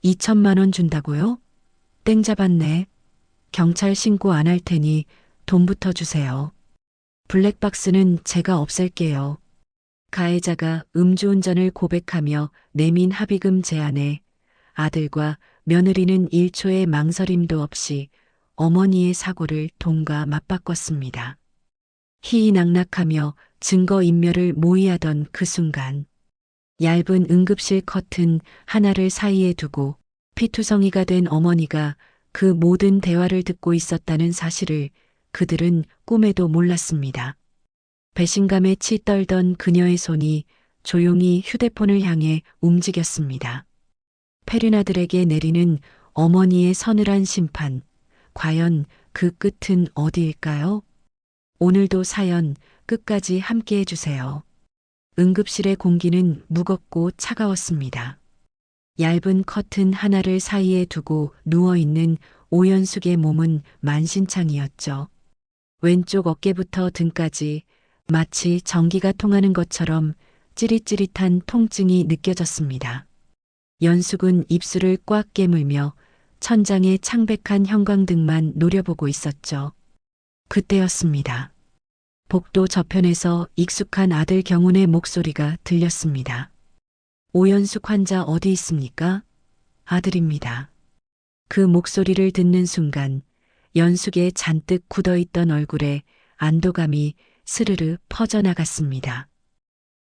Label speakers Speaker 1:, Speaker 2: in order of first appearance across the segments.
Speaker 1: 2천만 원 준다고요? 땡 잡았네. 경찰 신고 안 할 테니 돈부터 주세요. 블랙박스는 제가 없앨게요. 가해자가 음주운전을 고백하며 내민 합의금 제한에 아들과 며느리는 1초의 망설임도 없이 어머니의 사고를 돈과 맞바꿨습니다. 희희낙낙하며 증거인멸을 모의하던 그 순간 얇은 응급실 커튼 하나를 사이에 두고 피투성이가 된 어머니가 그 모든 대화를 듣고 있었다는 사실을 그들은 꿈에도 몰랐습니다. 배신감에 치떨던 그녀의 손이 조용히 휴대폰을 향해 움직였습니다. 페르나들에게 내리는 어머니의 서늘한 심판, 과연 그 끝은 어디일까요? 오늘도 사연 끝까지 함께 해주세요. 응급실의 공기는 무겁고 차가웠습니다. 얇은 커튼 하나를 사이에 두고 누워있는 오연숙의 몸은 만신창이었죠. 왼쪽 어깨부터 등까지 마치 전기가 통하는 것처럼 찌릿찌릿한 통증이 느껴졌습니다. 연숙은 입술을 꽉 깨물며 천장의 창백한 형광등만 노려보고 있었죠. 그때였습니다. 복도 저편에서 익숙한 아들 경훈의 목소리가 들렸습니다. 오연숙 환자 어디 있습니까? 아들입니다. 그 목소리를 듣는 순간 연숙의 잔뜩 굳어있던 얼굴에 안도감이 스르르 퍼져나갔습니다.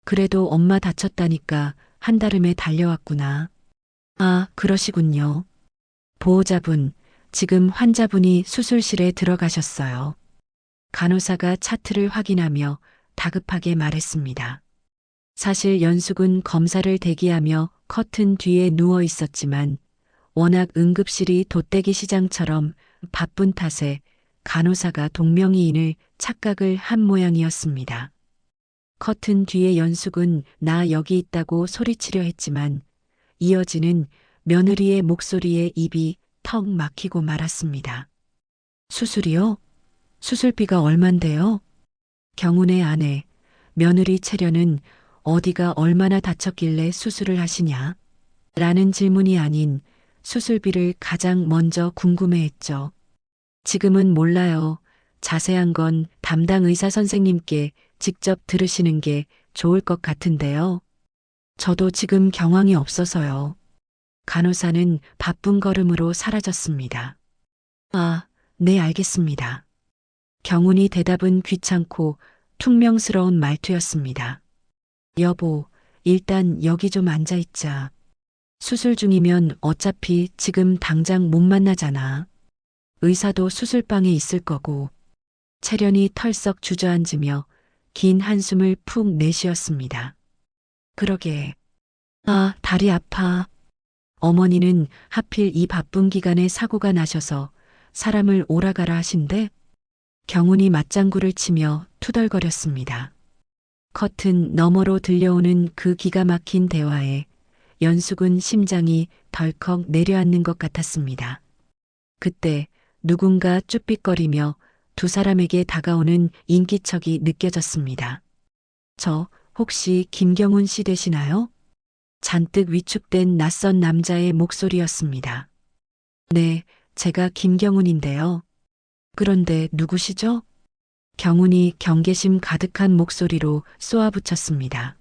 Speaker 1: 그래도 엄마 다쳤다니까 한달음에 달려왔구나. 아, 그러시군요. 보호자분, 지금 환자분이 수술실에 들어가셨어요. 간호사가 차트를 확인하며 다급하게 말했습니다. 사실 연숙은 검사를 대기하며 커튼 뒤에 누워 있었지만 워낙 응급실이 돗대기 시장처럼 바쁜 탓에 간호사가 동명이인을 착각을 한 모양이었습니다. 커튼 뒤에 연숙은 나 여기 있다고 소리치려 했지만 이어지는 며느리의 목소리에 입이 턱 막히고 말았습니다. 수술이요? 수술비가 얼만데요? 경훈의 아내, 며느리 채련은 어디가 얼마나 다쳤길래 수술을 하시냐? 라는 질문이 아닌 수술비를 가장 먼저 궁금해했죠. 지금은 몰라요. 자세한 건 담당 의사 선생님께 직접 들으시는 게 좋을 것 같은데요. 저도 지금 경황이 없어서요. 간호사는 바쁜 걸음으로 사라졌습니다. 아, 네, 알겠습니다. 경훈이 대답은 귀찮고 퉁명스러운 말투였습니다. 여보, 일단 여기 좀 앉아있자. 수술 중이면 어차피 지금 당장 못 만나잖아. 의사도 수술방에 있을 거고. 채련이 털썩 주저앉으며 긴 한숨을 푹 내쉬었습니다. 그러게. 아, 다리 아파. 어머니는 하필 이 바쁜 기간에 사고가 나셔서 사람을 오라가라 하신대? 경훈이 맞장구를 치며 투덜거렸습니다. 커튼 너머로 들려오는 그 기가 막힌 대화에 연숙은 심장이 덜컥 내려앉는 것 같았습니다. 그때 누군가 쭈삣거리며 두 사람에게 다가오는 인기척이 느껴졌습니다. 저 혹시 김경훈 씨 되시나요? 잔뜩 위축된 낯선 남자의 목소리였습니다. 네, 제가 김경훈인데요. 그런데 누구시죠? 경훈이 경계심 가득한 목소리로 쏘아붙였습니다.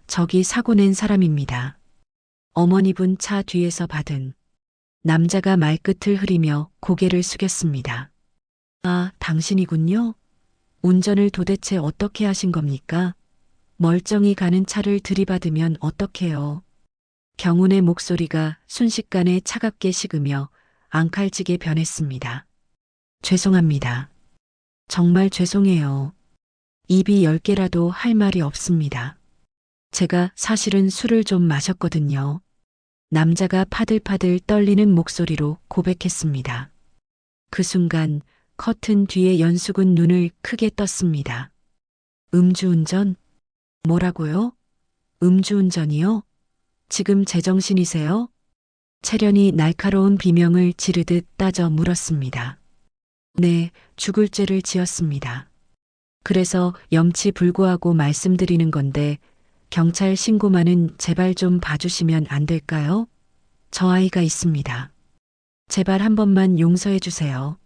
Speaker 1: 저기 사고 낸 사람입니다. 어머니분 차 뒤에서 받은. 남자가 말끝을 흐리며 고개를 숙였습니다. 아, 당신이군요. 운전을 도대체 어떻게 하신 겁니까? 멀쩡히 가는 차를 들이받으면 어떡해요. 경훈의 목소리가 순식간에 차갑게 식으며 앙칼지게 변했습니다. 죄송합니다. 정말 죄송해요. 입이 10개라도 할 말이 없습니다. 제가 사실은 술을 좀 마셨거든요. 남자가 파들파들 떨리는 목소리로 고백했습니다. 그 순간 커튼 뒤에 연숙은 눈을 크게 떴습니다. 음주운전? 뭐라고요? 음주운전이요? 지금 제정신이세요? 채련이 날카로운 비명을 지르듯 따져 물었습니다. 네, 죽을 죄를 지었습니다. 그래서 염치불구하고 말씀드리는 건데 경찰 신고만은 제발 좀 봐주시면 안 될까요? 저 아이가 있습니다. 제발 한 번만 용서해 주세요.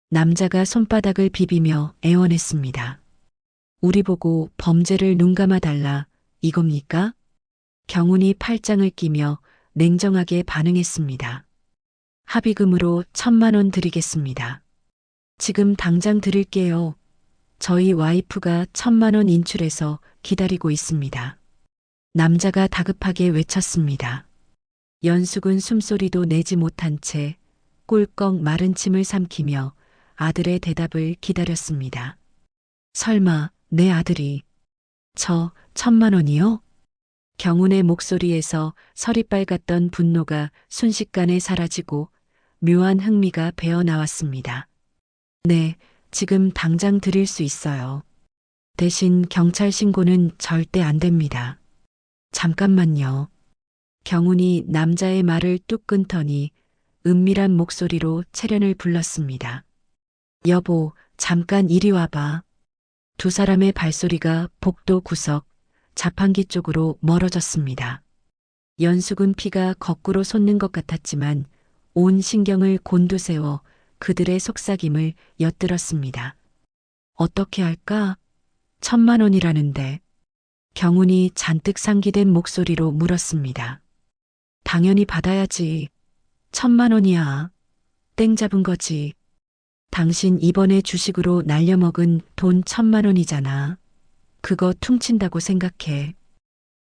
Speaker 1: 남자가 손바닥을 비비며 애원했습니다. 우리 보고 범죄를 눈감아 달라 이겁니까? 경운이 팔짱을 끼며 냉정하게 반응했습니다. 합의금으로 1,000만 원 드리겠습니다. 지금 당장 드릴게요. 저희 와이프가 1,000만 원 인출해서 기다리고 있습니다. 남자가 다급하게 외쳤습니다. 연숙은 숨소리도 내지 못한 채 꿀꺽 마른 침을 삼키며 아들의 대답을 기다렸습니다. 설마 내 아들이 저 1,000만 원이요? 경운의 목소리에서 서리 빨갛던 분노가 순식간에 사라지고 묘한 흥미가 배어 나왔습니다. 네, 지금 당장 드릴 수 있어요. 대신 경찰 신고는 절대 안 됩니다. 잠깐만요. 경운이 남자의 말을 뚝 끊더니 은밀한 목소리로 채련을 불렀습니다. 여보, 잠깐 이리 와봐. 두 사람의 발소리가 복도 구석, 자판기 쪽으로 멀어졌습니다. 연숙은 피가 거꾸로 솟는 것 같았지만 온 신경을 곤두세워 그들의 속삭임을 엿들었습니다. 어떻게 할까? 1,000만 원이라는데. 경운이 잔뜩 상기된 목소리로 물었습니다. 당연히 받아야지. 1,000만 원이야. 땡 잡은 거지. 당신 이번에 주식으로 날려먹은 돈 1,000만 원이잖아. 그거 퉁친다고 생각해.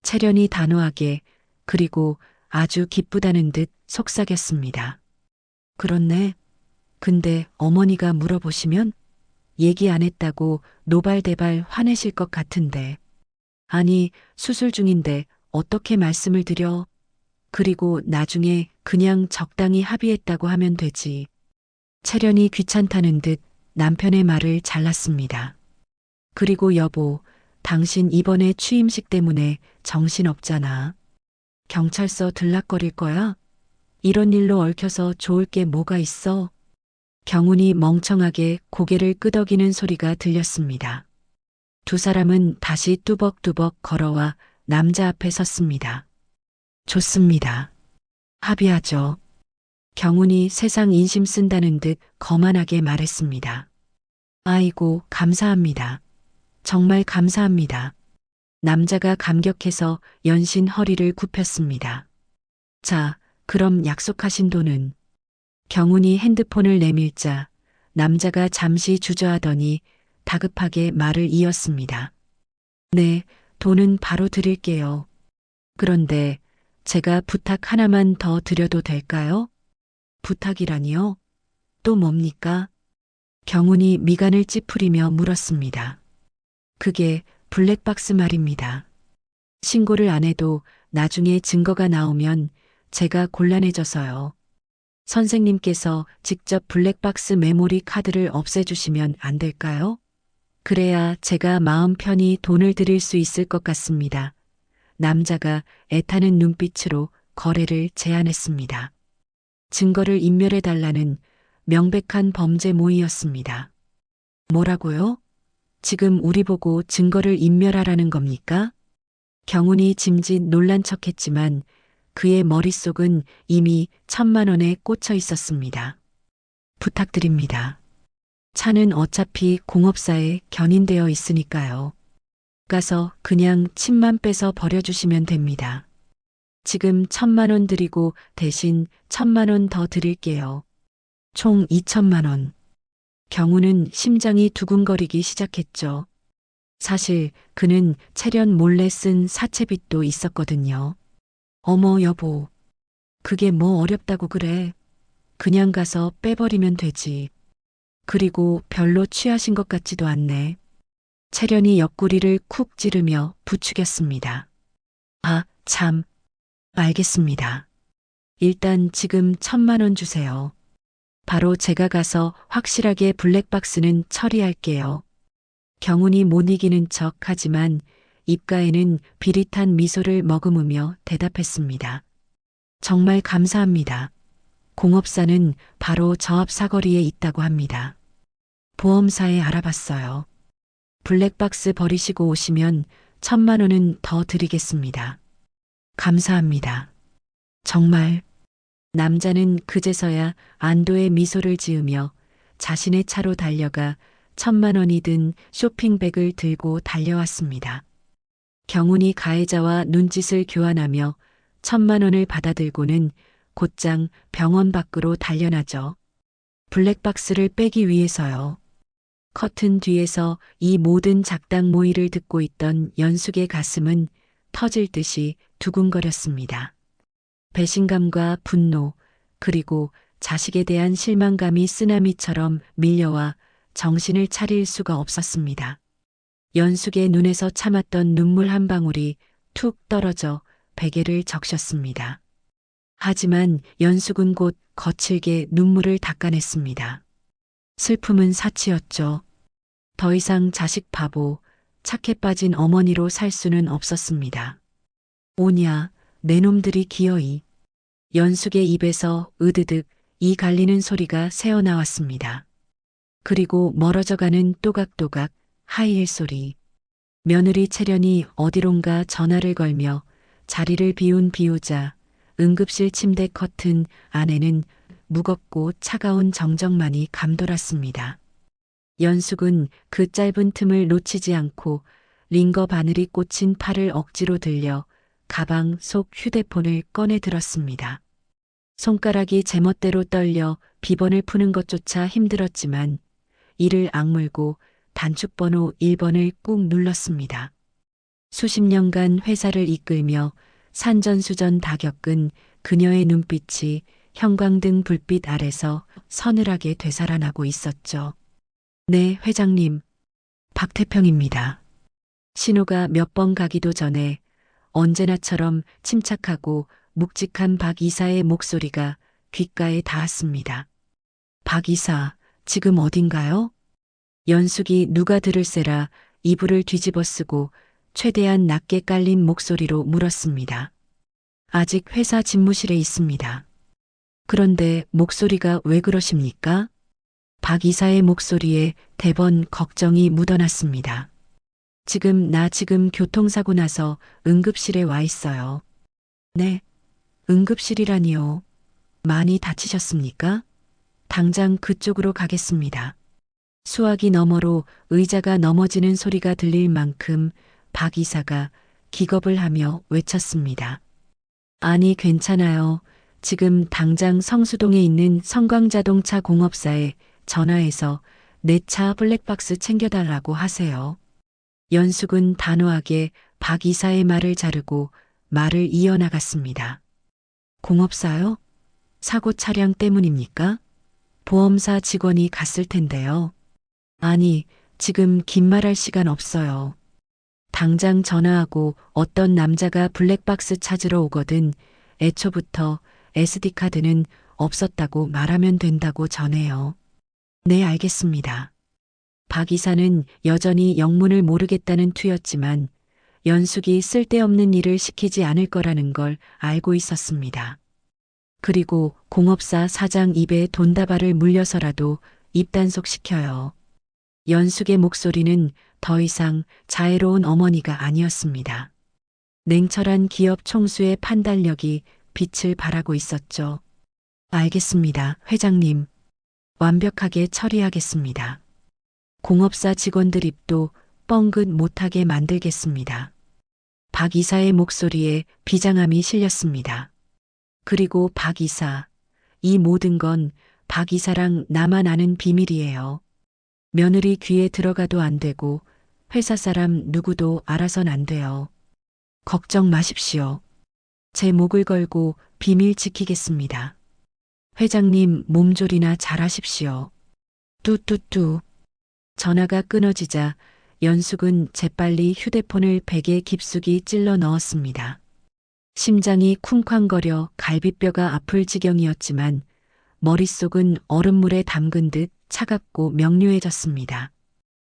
Speaker 1: 채련이 단호하게 그리고 아주 기쁘다는 듯 속삭였습니다. 그렇네. 근데 어머니가 물어보시면 얘기 안 했다고 노발대발 화내실 것 같은데. 아니, 수술 중인데 어떻게 말씀을 드려. 그리고 나중에 그냥 적당히 합의했다고 하면 되지. 채련이 귀찮다는 듯 남편의 말을 잘랐습니다. 그리고 여보, 당신 이번에 취임식 때문에 정신없잖아. 경찰서 들락거릴 거야? 이런 일로 얽혀서 좋을 게 뭐가 있어? 경운이 멍청하게 고개를 끄덕이는 소리가 들렸습니다. 두 사람은 다시 뚜벅뚜벅 걸어와 남자 앞에 섰습니다. 좋습니다. 합의하죠. 경운이 세상 인심 쓴다는 듯 거만하게 말했습니다. 아이고, 감사합니다. 정말 감사합니다. 남자가 감격해서 연신 허리를 굽혔습니다. 자, 그럼 약속하신 돈은? 경운이 핸드폰을 내밀자 남자가 잠시 주저하더니 다급하게 말을 이었습니다. 네, 돈은 바로 드릴게요. 그런데 제가 부탁 하나만 더 드려도 될까요? 부탁이라니요? 또 뭡니까? 경운이 미간을 찌푸리며 물었습니다. 그게 블랙박스 말입니다. 신고를 안 해도 나중에 증거가 나오면 제가 곤란해져서요. 선생님께서 직접 블랙박스 메모리 카드를 없애주시면 안 될까요? 그래야 제가 마음 편히 돈을 드릴 수 있을 것 같습니다. 남자가 애타는 눈빛으로 거래를 제안했습니다. 증거를 인멸해달라는 명백한 범죄 모의였습니다. 뭐라고요? 지금 우리 보고 증거를 인멸하라는 겁니까? 경운이 짐짓 놀란 척했지만 그의 머릿속은 이미 1,000만 원에 꽂혀 있었습니다. 부탁드립니다. 차는 어차피 공업사에 견인되어 있으니까요. 가서 그냥 침만 빼서 버려주시면 됩니다. 지금 1,000만 원 드리고 대신 1,000만 원 더 드릴게요. 총 2,000만 원. 경우는 심장이 두근거리기 시작했죠. 사실 그는 채련 몰래 쓴 사채빚도 있었거든요. 어머 여보, 그게 뭐 어렵다고 그래. 그냥 가서 빼버리면 되지. 그리고 별로 취하신 것 같지도 않네. 채련이 옆구리를 쿡 찌르며 부추겼습니다. 아, 참. 알겠습니다. 일단 지금 1,000만 원 주세요. 바로 제가 가서 확실하게 블랙박스는 처리할게요. 경운이 못 이기는 척 하지만 입가에는 비릿한 미소를 머금으며 대답했습니다. 정말 감사합니다. 공업사는 바로 저 앞 사거리에 있다고 합니다. 보험사에 알아봤어요. 블랙박스 버리시고 오시면 1,000만 원은 더 드리겠습니다. 감사합니다. 정말 남자는 그제서야 안도의 미소를 지으며 자신의 차로 달려가 1,000만 원이 든 쇼핑백을 들고 달려왔습니다. 경운이 가해자와 눈짓을 교환하며 1,000만 원을 받아들고는 곧장 병원 밖으로 달려나죠. 블랙박스를 빼기 위해서요. 커튼 뒤에서 이 모든 작당 모의를 듣고 있던 연숙의 가슴은 터질 듯이 두근거렸습니다. 배신감과 분노, 그리고 자식에 대한 실망감이 쓰나미처럼 밀려와 정신을 차릴 수가 없었습니다. 연숙의 눈에서 참았던 눈물 한 방울이 툭 떨어져 베개를 적셨습니다. 하지만 연숙은 곧 거칠게 눈물을 닦아냈습니다. 슬픔은 사치였죠. 더 이상 자식 바보, 착해 빠진 어머니로 살 수는 없었습니다. 오냐, 내 놈들이 기어이. 연숙의 입에서 으드득 이 갈리는 소리가 새어나왔습니다. 그리고 멀어져가는 또각또각 하이힐 소리. 며느리 채련이 어디론가 전화를 걸며 자리를 비우자 응급실 침대 커튼 안에는 무겁고 차가운 정적만이 감돌았습니다. 연숙은 그 짧은 틈을 놓치지 않고 링거 바늘이 꽂힌 팔을 억지로 들려 가방 속 휴대폰을 꺼내 들었습니다. 손가락이 제멋대로 떨려 비번을 푸는 것조차 힘들었지만 이를 악물고 단축번호 1번을 꾹 눌렀습니다. 수십 년간 회사를 이끌며 산전수전 다 겪은 그녀의 눈빛이 형광등 불빛 아래서 서늘하게 되살아나고 있었죠. 네, 회장님. 박태평입니다. 신호가 몇 번 가기도 전에 언제나처럼 침착하고 묵직한 박 이사의 목소리가 귓가에 닿았습니다. 박 이사, 지금 어딘가요? 연숙이 누가 들을세라 이불을 뒤집어 쓰고 최대한 낮게 깔린 목소리로 물었습니다. 아직 회사 집무실에 있습니다. 그런데 목소리가 왜 그러십니까? 박 이사의 목소리에 대번 걱정이 묻어났습니다. 지금 교통사고 나서 응급실에 와 있어요. 네, 응급실이라니요. 많이 다치셨습니까? 당장 그쪽으로 가겠습니다. 수화기 너머로 의자가 넘어지는 소리가 들릴 만큼 박 이사가 기겁을 하며 외쳤습니다. 아니, 괜찮아요. 지금 당장 성수동에 있는 성광자동차 공업사에 전화해서 내 차 블랙박스 챙겨달라고 하세요. 연숙은 단호하게 박 이사의 말을 자르고 말을 이어나갔습니다. 공업사요? 사고 차량 때문입니까? 보험사 직원이 갔을 텐데요. 아니, 지금 긴 말할 시간 없어요. 당장 전화하고 어떤 남자가 블랙박스 찾으러 오거든 애초부터 SD카드는 없었다고 말하면 된다고 전해요. 네, 알겠습니다. 박 이사는 여전히 영문을 모르겠다는 투였지만 연숙이 쓸데없는 일을 시키지 않을 거라는 걸 알고 있었습니다. 그리고 공업사 사장 입에 돈다발을 물려서라도 입단속시켜요. 연숙의 목소리는 더 이상 자애로운 어머니가 아니었습니다. 냉철한 기업 총수의 판단력이 빛을 발하고 있었죠. 알겠습니다, 회장님. 완벽하게 처리하겠습니다. 공업사 직원들 입도 뻥긋 못하게 만들겠습니다. 박 이사의 목소리에 비장함이 실렸습니다. 그리고 박 이사, 이 모든 건 박 이사랑 나만 아는 비밀이에요. 며느리 귀에 들어가도 안 되고 회사 사람 누구도 알아선 안 돼요. 걱정 마십시오. 제 목을 걸고 비밀 지키겠습니다. 회장님 몸조리나 잘하십시오. 뚜뚜뚜. 전화가 끊어지자 연숙은 재빨리 휴대폰을 베개 깊숙이 찔러 넣었습니다. 심장이 쿵쾅거려 갈비뼈가 아플 지경이었지만 머릿속은 얼음물에 담근 듯 차갑고 명료해졌습니다.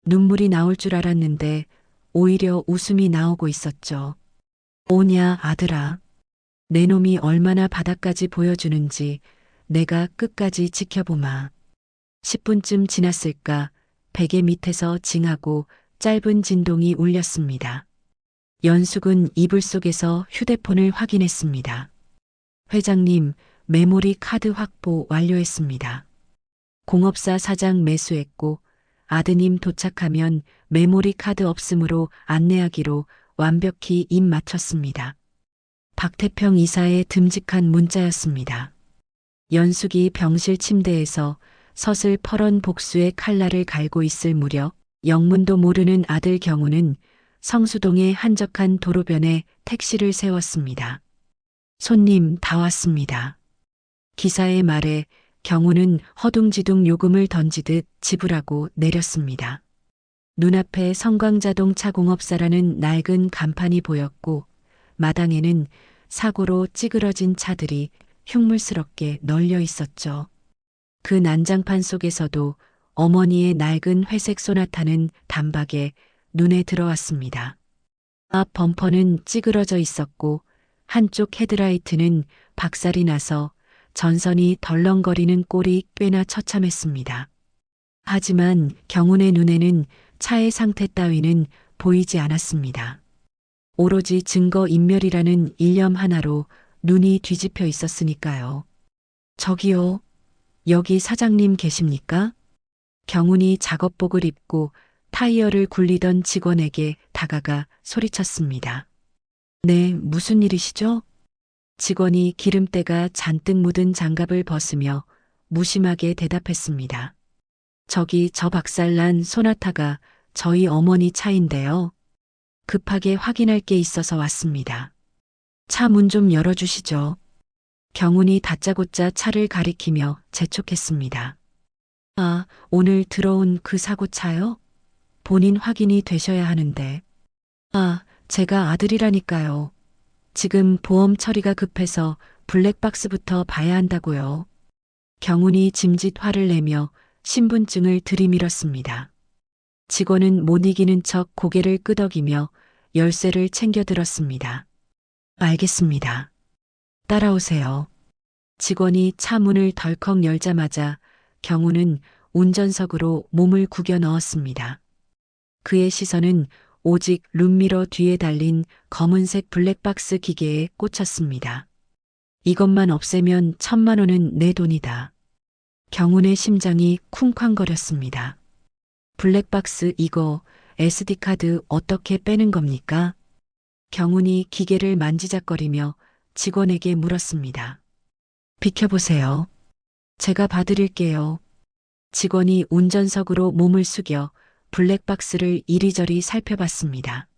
Speaker 1: 눈물이 나올 줄 알았는데 오히려 웃음이 나오고 있었죠. 오냐, 아들아. 내 놈이 얼마나 바닥까지 보여주는지 내가 끝까지 지켜보마. 10분쯤 지났을까 베개 밑에서 징하고 짧은 진동이 울렸습니다. 연숙은 이불 속에서 휴대폰을 확인했습니다. 회장님, 메모리 카드 확보 완료했습니다. 공업사 사장 매수했고 아드님 도착하면 메모리 카드 없음으로 안내하기로 완벽히 입 맞췄습니다. 박태평 이사의 듬직한 문자였습니다. 연숙이 병실 침대에서 서슬 퍼런 복수의 칼날을 갈고 있을 무렵 영문도 모르는 아들 경우는 성수동의 한적한 도로변에 택시를 세웠습니다. 손님 다 왔습니다. 기사의 말에 경우는 허둥지둥 요금을 던지듯 지불하고 내렸습니다. 눈앞에 성광자동차 공업사라는 낡은 간판이 보였고 마당에는 사고로 찌그러진 차들이 흉물스럽게 널려 있었죠. 그 난장판 속에서도 어머니의 낡은 회색 소나타는 단박에 눈에 들어왔습니다. 앞 범퍼는 찌그러져 있었고 한쪽 헤드라이트는 박살이 나서 전선이 덜렁거리는 꼴이 꽤나 처참했습니다. 하지만 경운의 눈에는 차의 상태 따위는 보이지 않았습니다. 오로지 증거인멸이라는 일념 하나로 눈이 뒤집혀 있었으니까요. 저기요, 여기 사장님 계십니까? 경운이 작업복을 입고 타이어를 굴리던 직원에게 다가가 소리쳤습니다. 네, 무슨 일이시죠? 직원이 기름때가 잔뜩 묻은 장갑을 벗으며 무심하게 대답했습니다. 저기 저 박살난 소나타가 저희 어머니 차인데요. 급하게 확인할 게 있어서 왔습니다. 차 문 좀 열어주시죠. 경운이 다짜고짜 차를 가리키며 재촉했습니다. 아, 오늘 들어온 그 사고차요? 본인 확인이 되셔야 하는데. 아, 제가 아들이라니까요. 지금 보험 처리가 급해서 블랙박스부터 봐야 한다고요. 경운이 짐짓 화를 내며 신분증을 들이밀었습니다. 직원은 못 이기는 척 고개를 끄덕이며 열쇠를 챙겨 들었습니다. 알겠습니다. 따라오세요. 직원이 차 문을 덜컥 열자마자 경운은 운전석으로 몸을 구겨 넣었습니다. 그의 시선은 오직 룸미러 뒤에 달린 검은색 블랙박스 기계에 꽂혔습니다. 이것만 없애면 1,000만 원은 내 돈이다. 경운의 심장이 쿵쾅거렸습니다. 블랙박스 이거 SD카드 어떻게 빼는 겁니까? 경운이 기계를 만지작거리며 직원에게 물었습니다. 비켜보세요. 제가 봐드릴게요. 직원이 운전석으로 몸을 숙여 블랙박스를 이리저리 살펴봤습니다.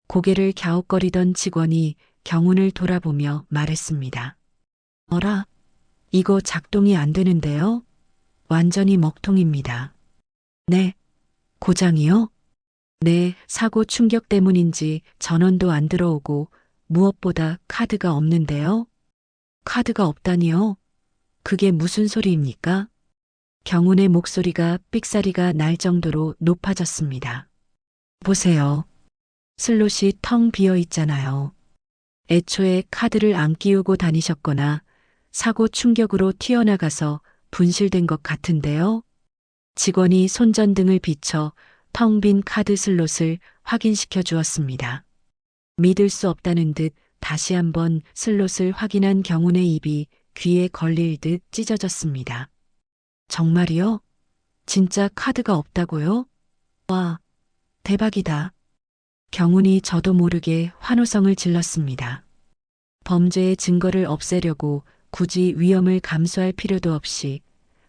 Speaker 1: 고개를 갸웃거리던 직원이 경운을 돌아보며 말했습니다. 어라? 이거 작동이 안 되는데요? 완전히 먹통입니다. 네. 고장이요? 네, 사고 충격 때문인지 전원도 안 들어오고 무엇보다 카드가 없는데요? 카드가 없다니요? 그게 무슨 소리입니까? 경운의 목소리가 삑사리가 날 정도로 높아졌습니다. 보세요. 슬롯이 텅 비어 있잖아요. 애초에 카드를 안 끼우고 다니셨거나 사고 충격으로 튀어나가서 분실된 것 같은데요. 직원이 손전등을 비춰 텅 빈 카드 슬롯을 확인시켜 주었습니다. 믿을 수 없다는 듯 다시 한번 슬롯을 확인한 경운의 입이 귀에 걸릴 듯 찢어졌습니다. 정말이요? 진짜 카드가 없다고요? 와, 대박이다. 경운이 저도 모르게 환호성을 질렀습니다. 범죄의 증거를 없애려고 굳이 위험을 감수할 필요도 없이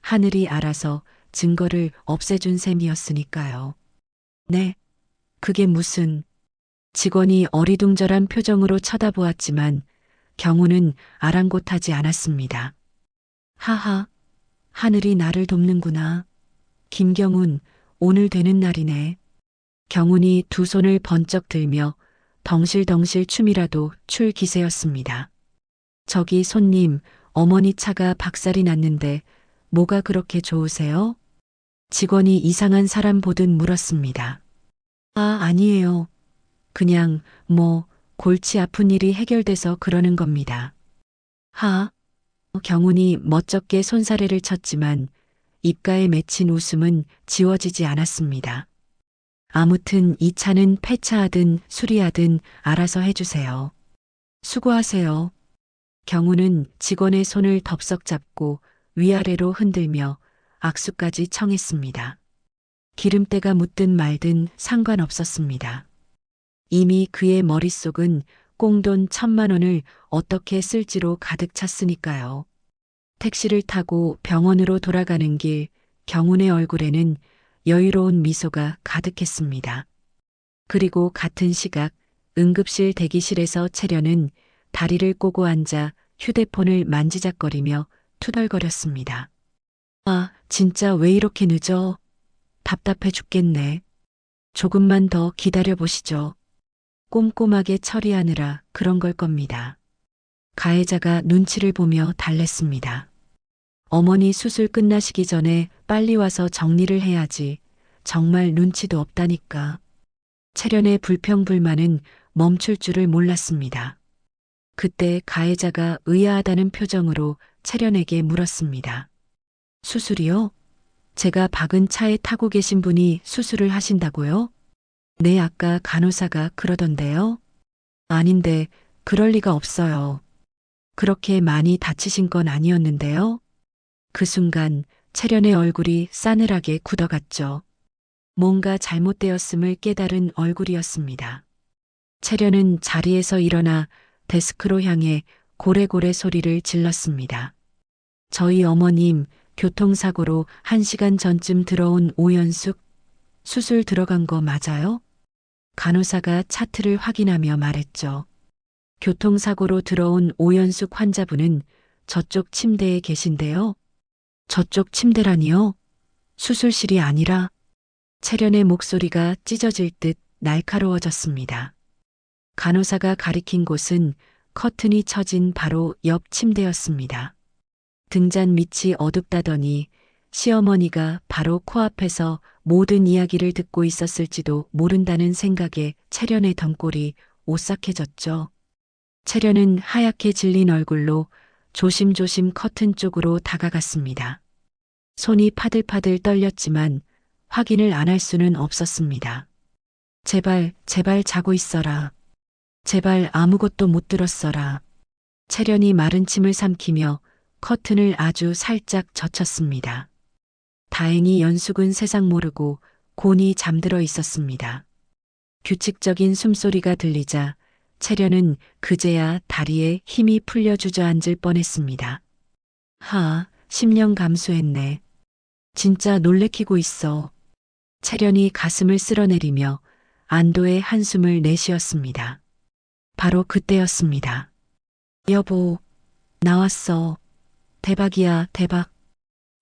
Speaker 1: 하늘이 알아서 증거를 없애준 셈이었으니까요. 네, 그게 무슨... 직원이 어리둥절한 표정으로 쳐다보았지만 경운은 아랑곳하지 않았습니다. 하하, 하늘이 나를 돕는구나. 김경운, 오늘 되는 날이네. 경운이 두 손을 번쩍 들며 덩실덩실 춤이라도 출 기세였습니다. 저기 손님, 어머니 차가 박살이 났는데 뭐가 그렇게 좋으세요? 직원이 이상한 사람 보듯 물었습니다. 아, 아니에요. 그냥 골치 아픈 일이 해결돼서 그러는 겁니다. 하, 경운이 멋쩍게 손사래를 쳤지만 입가에 맺힌 웃음은 지워지지 않았습니다. 아무튼 이 차는 폐차하든 수리하든 알아서 해주세요. 수고하세요. 경우는 직원의 손을 덥석 잡고 위아래로 흔들며 악수까지 청했습니다. 기름때가 묻든 말든 상관없었습니다. 이미 그의 머릿속은 꽁돈 1,000만 원을 어떻게 쓸지로 가득 찼으니까요. 택시를 타고 병원으로 돌아가는 길 경운의 얼굴에는 여유로운 미소가 가득했습니다. 그리고 같은 시각 응급실 대기실에서 채련은 다리를 꼬고 앉아 휴대폰을 만지작거리며 투덜거렸습니다. 아, 진짜 왜 이렇게 늦어? 답답해 죽겠네. 조금만 더 기다려 보시죠. 꼼꼼하게 처리하느라 그런 걸 겁니다. 가해자가 눈치를 보며 달랬습니다. 어머니 수술 끝나시기 전에 빨리 와서 정리를 해야지. 정말 눈치도 없다니까. 채련의 불평불만은 멈출 줄을 몰랐습니다. 그때 가해자가 의아하다는 표정으로 채련에게 물었습니다. 수술이요? 제가 박은 차에 타고 계신 분이 수술을 하신다고요? 네, 아까 간호사가 그러던데요. 아닌데, 그럴 리가 없어요. 그렇게 많이 다치신 건 아니었는데요. 그 순간 채련의 얼굴이 싸늘하게 굳어갔죠. 뭔가 잘못되었음을 깨달은 얼굴이었습니다. 채련은 자리에서 일어나 데스크로 향해 고래고래 소리를 질렀습니다. 저희 어머님 교통사고로 1시간 전쯤 들어온 오연숙 수술 들어간 거 맞아요? 간호사가 차트를 확인하며 말했죠. 교통사고로 들어온 오연숙 환자분은 저쪽 침대에 계신데요. 저쪽 침대라니요? 수술실이 아니라 채련의 목소리가 찢어질 듯 날카로워졌습니다. 간호사가 가리킨 곳은 커튼이 쳐진 바로 옆 침대였습니다. 등잔 밑이 어둡다더니 시어머니가 바로 코앞에서 모든 이야기를 듣고 있었을지도 모른다는 생각에 채련의 덩골이 오싹해졌죠. 채련은 하얗게 질린 얼굴로 조심조심 커튼 쪽으로 다가갔습니다. 손이 파들파들 떨렸지만 확인을 안 할 수는 없었습니다. 제발, 제발 자고 있어라. 제발 아무것도 못 들었어라. 채련이 마른 침을 삼키며 커튼을 아주 살짝 젖혔습니다. 다행히 연숙은 세상 모르고 곤히 잠들어 있었습니다. 규칙적인 숨소리가 들리자 채련은 그제야 다리에 힘이 풀려 주저앉을 뻔했습니다. 하, 10년 감수했네. 진짜 놀래키고 있어. 채련이 가슴을 쓸어내리며 안도의 한숨을 내쉬었습니다. 바로 그때였습니다. 여보, 나왔어. 대박이야, 대박.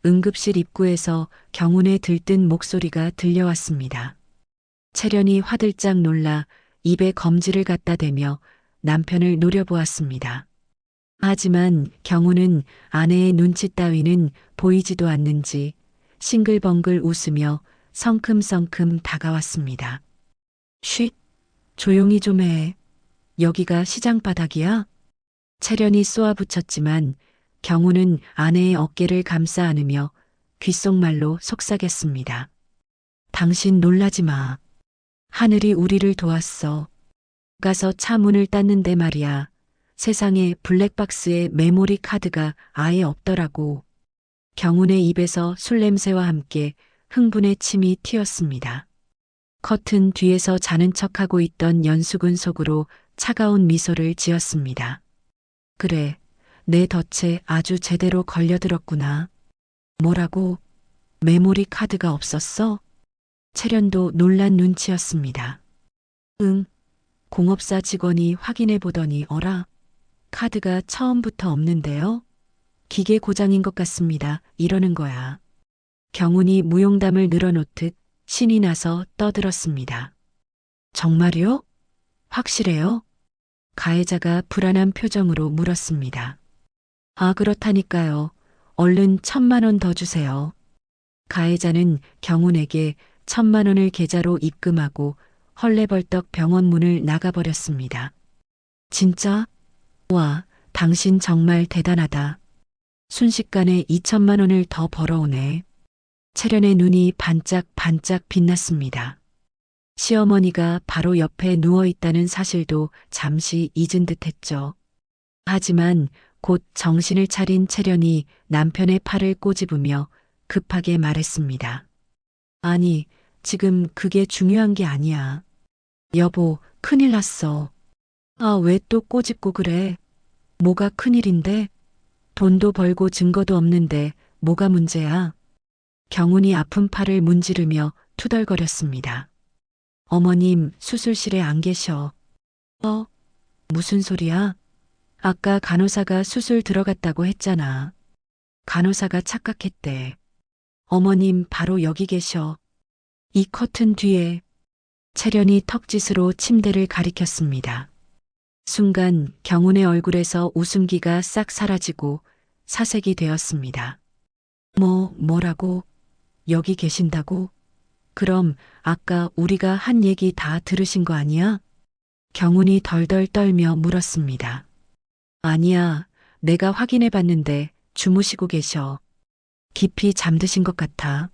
Speaker 1: 응급실 입구에서 경운의 들뜬 목소리가 들려왔습니다. 채련이 화들짝 놀라 입에 검지를 갖다 대며 남편을 노려보았습니다. 하지만 경운은 아내의 눈치 따위는 보이지도 않는지 싱글벙글 웃으며 성큼성큼 다가왔습니다. 쉿, 조용히 좀 해. 여기가 시장 바닥이야? 채련이 쏘아붙였지만 경운은 아내의 어깨를 감싸 안으며 귓속말로 속삭였습니다. 당신 놀라지 마. 하늘이 우리를 도왔어. 가서 차 문을 땄는데 말이야. 세상에 블랙박스에 메모리 카드가 아예 없더라고. 경운의 입에서 술 냄새와 함께 흥분의 침이 튀었습니다. 커튼 뒤에서 자는 척하고 있던 연숙은 속으로 차가운 미소를 지었습니다. 그래, 내 덫에 아주 제대로 걸려들었구나. 뭐라고? 메모리 카드가 없었어? 채련도 놀란 눈치였습니다. 응. 공업사 직원이 확인해 보더니 어라? 카드가 처음부터 없는데요? 기계 고장인 것 같습니다. 이러는 거야. 경운이 무용담을 늘어놓듯 신이 나서 떠들었습니다. 정말요? 확실해요? 가해자가 불안한 표정으로 물었습니다. 아, 그렇다니까요. 얼른 1,000만 원 더 주세요. 가해자는 경운에게 1,000만 원을 계좌로 입금하고 헐레벌떡 병원 문을 나가버렸습니다. 진짜? 와, 당신 정말 대단하다. 순식간에 2,000만 원을 더 벌어오네. 채련의 눈이 반짝반짝 빛났습니다. 시어머니가 바로 옆에 누워있다는 사실도 잠시 잊은 듯했죠. 하지만 곧 정신을 차린 채련이 남편의 팔을 꼬집으며 급하게 말했습니다. 아니, 지금 그게 중요한 게 아니야. 여보, 큰일 났어. 아, 왜 또 꼬집고 그래? 뭐가 큰일인데? 돈도 벌고 증거도 없는데 뭐가 문제야? 경훈이 아픈 팔을 문지르며 투덜거렸습니다. 어머님, 수술실에 안 계셔. 무슨 소리야? 아까 간호사가 수술 들어갔다고 했잖아. 간호사가 착각했대. 어머님, 바로 여기 계셔. 이 커튼 뒤에. 채련이 턱짓으로 침대를 가리켰습니다. 순간 경훈의 얼굴에서 웃음기가 싹 사라지고 사색이 되었습니다. 뭐라고? 여기 계신다고? 그럼 아까 우리가 한 얘기 다 들으신 거 아니야? 경훈이 덜덜 떨며 물었습니다. 아니야, 내가 확인해 봤는데 주무시고 계셔. 깊이 잠드신 것 같아.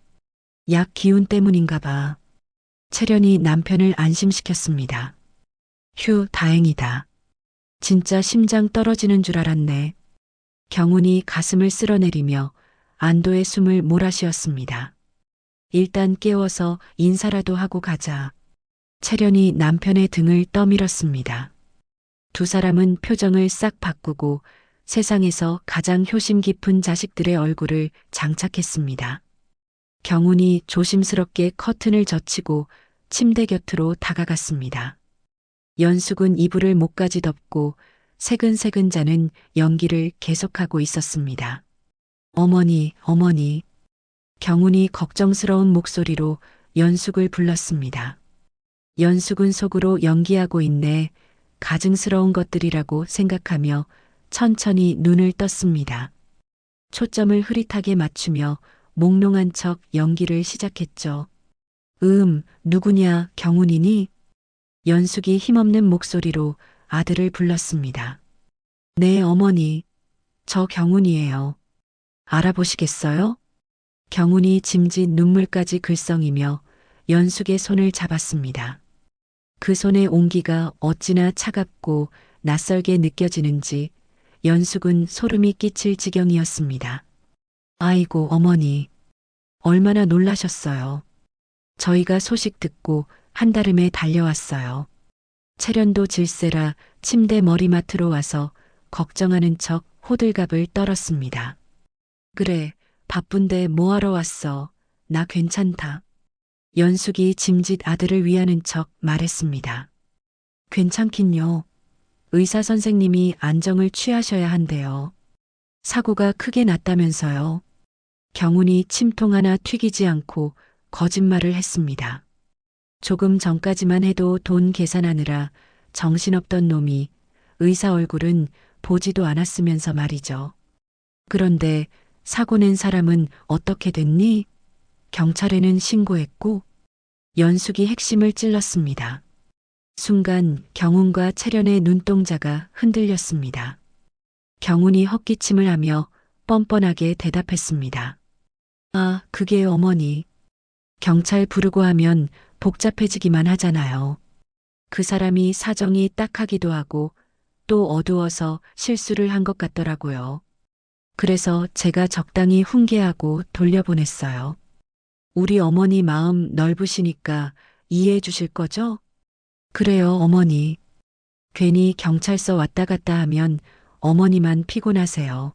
Speaker 1: 약 기운 때문인가 봐. 채련이 남편을 안심시켰습니다. 휴, 다행이다. 진짜 심장 떨어지는 줄 알았네. 경훈이 가슴을 쓸어내리며 안도의 숨을 몰아쉬었습니다. 일단 깨워서 인사라도 하고 가자. 채련이 남편의 등을 떠밀었습니다. 두 사람은 표정을 싹 바꾸고 세상에서 가장 효심 깊은 자식들의 얼굴을 장착했습니다. 경훈이 조심스럽게 커튼을 젖히고 침대 곁으로 다가갔습니다. 연숙은 이불을 목까지 덮고 새근새근 자는 연기를 계속하고 있었습니다. 어머니, 어머니. 경훈이 걱정스러운 목소리로 연숙을 불렀습니다. 연숙은 속으로 연기하고 있네. 가증스러운 것들이라고 생각하며 천천히 눈을 떴습니다. 초점을 흐릿하게 맞추며 몽롱한 척 연기를 시작했죠. 누구냐, 경훈이니? 연숙이 힘없는 목소리로 아들을 불렀습니다. 네, 어머니. 저 경훈이에요. 알아보시겠어요? 경훈이 짐짓 눈물까지 글썽이며 연숙의 손을 잡았습니다. 그 손의 온기가 어찌나 차갑고 낯설게 느껴지는지 연숙은 소름이 끼칠 지경이었습니다. 아이고, 어머니. 얼마나 놀라셨어요. 저희가 소식 듣고 한달음에 달려왔어요. 채련도 질세라 침대 머리맡으로 와서 걱정하는 척 호들갑을 떨었습니다. 그래, 바쁜데 뭐하러 왔어. 나 괜찮다. 연숙이 짐짓 아들을 위하는 척 말했습니다. 괜찮긴요. 의사 선생님이 안정을 취하셔야 한대요. 사고가 크게 났다면서요. 경훈이 침통 하나 튀기지 않고 거짓말을 했습니다. 조금 전까지만 해도 돈 계산하느라 정신없던 놈이 의사 얼굴은 보지도 않았으면서 말이죠. 그런데 사고 낸 사람은 어떻게 됐니? 경찰에는 신고했고 연숙이 핵심을 찔렀습니다. 순간 경훈과 채련의 눈동자가 흔들렸습니다. 경훈이 헛기침을 하며 뻔뻔하게 대답했습니다. 아, 그게 어머니. 경찰 부르고 하면 복잡해지기만 하잖아요. 그 사람이 사정이 딱하기도 하고 또 어두워서 실수를 한 것 같더라고요. 그래서 제가 적당히 훈계하고 돌려보냈어요. 우리 어머니 마음 넓으시니까 이해해 주실 거죠? 그래요, 어머니. 괜히 경찰서 왔다 갔다 하면 어머니만 피곤하세요.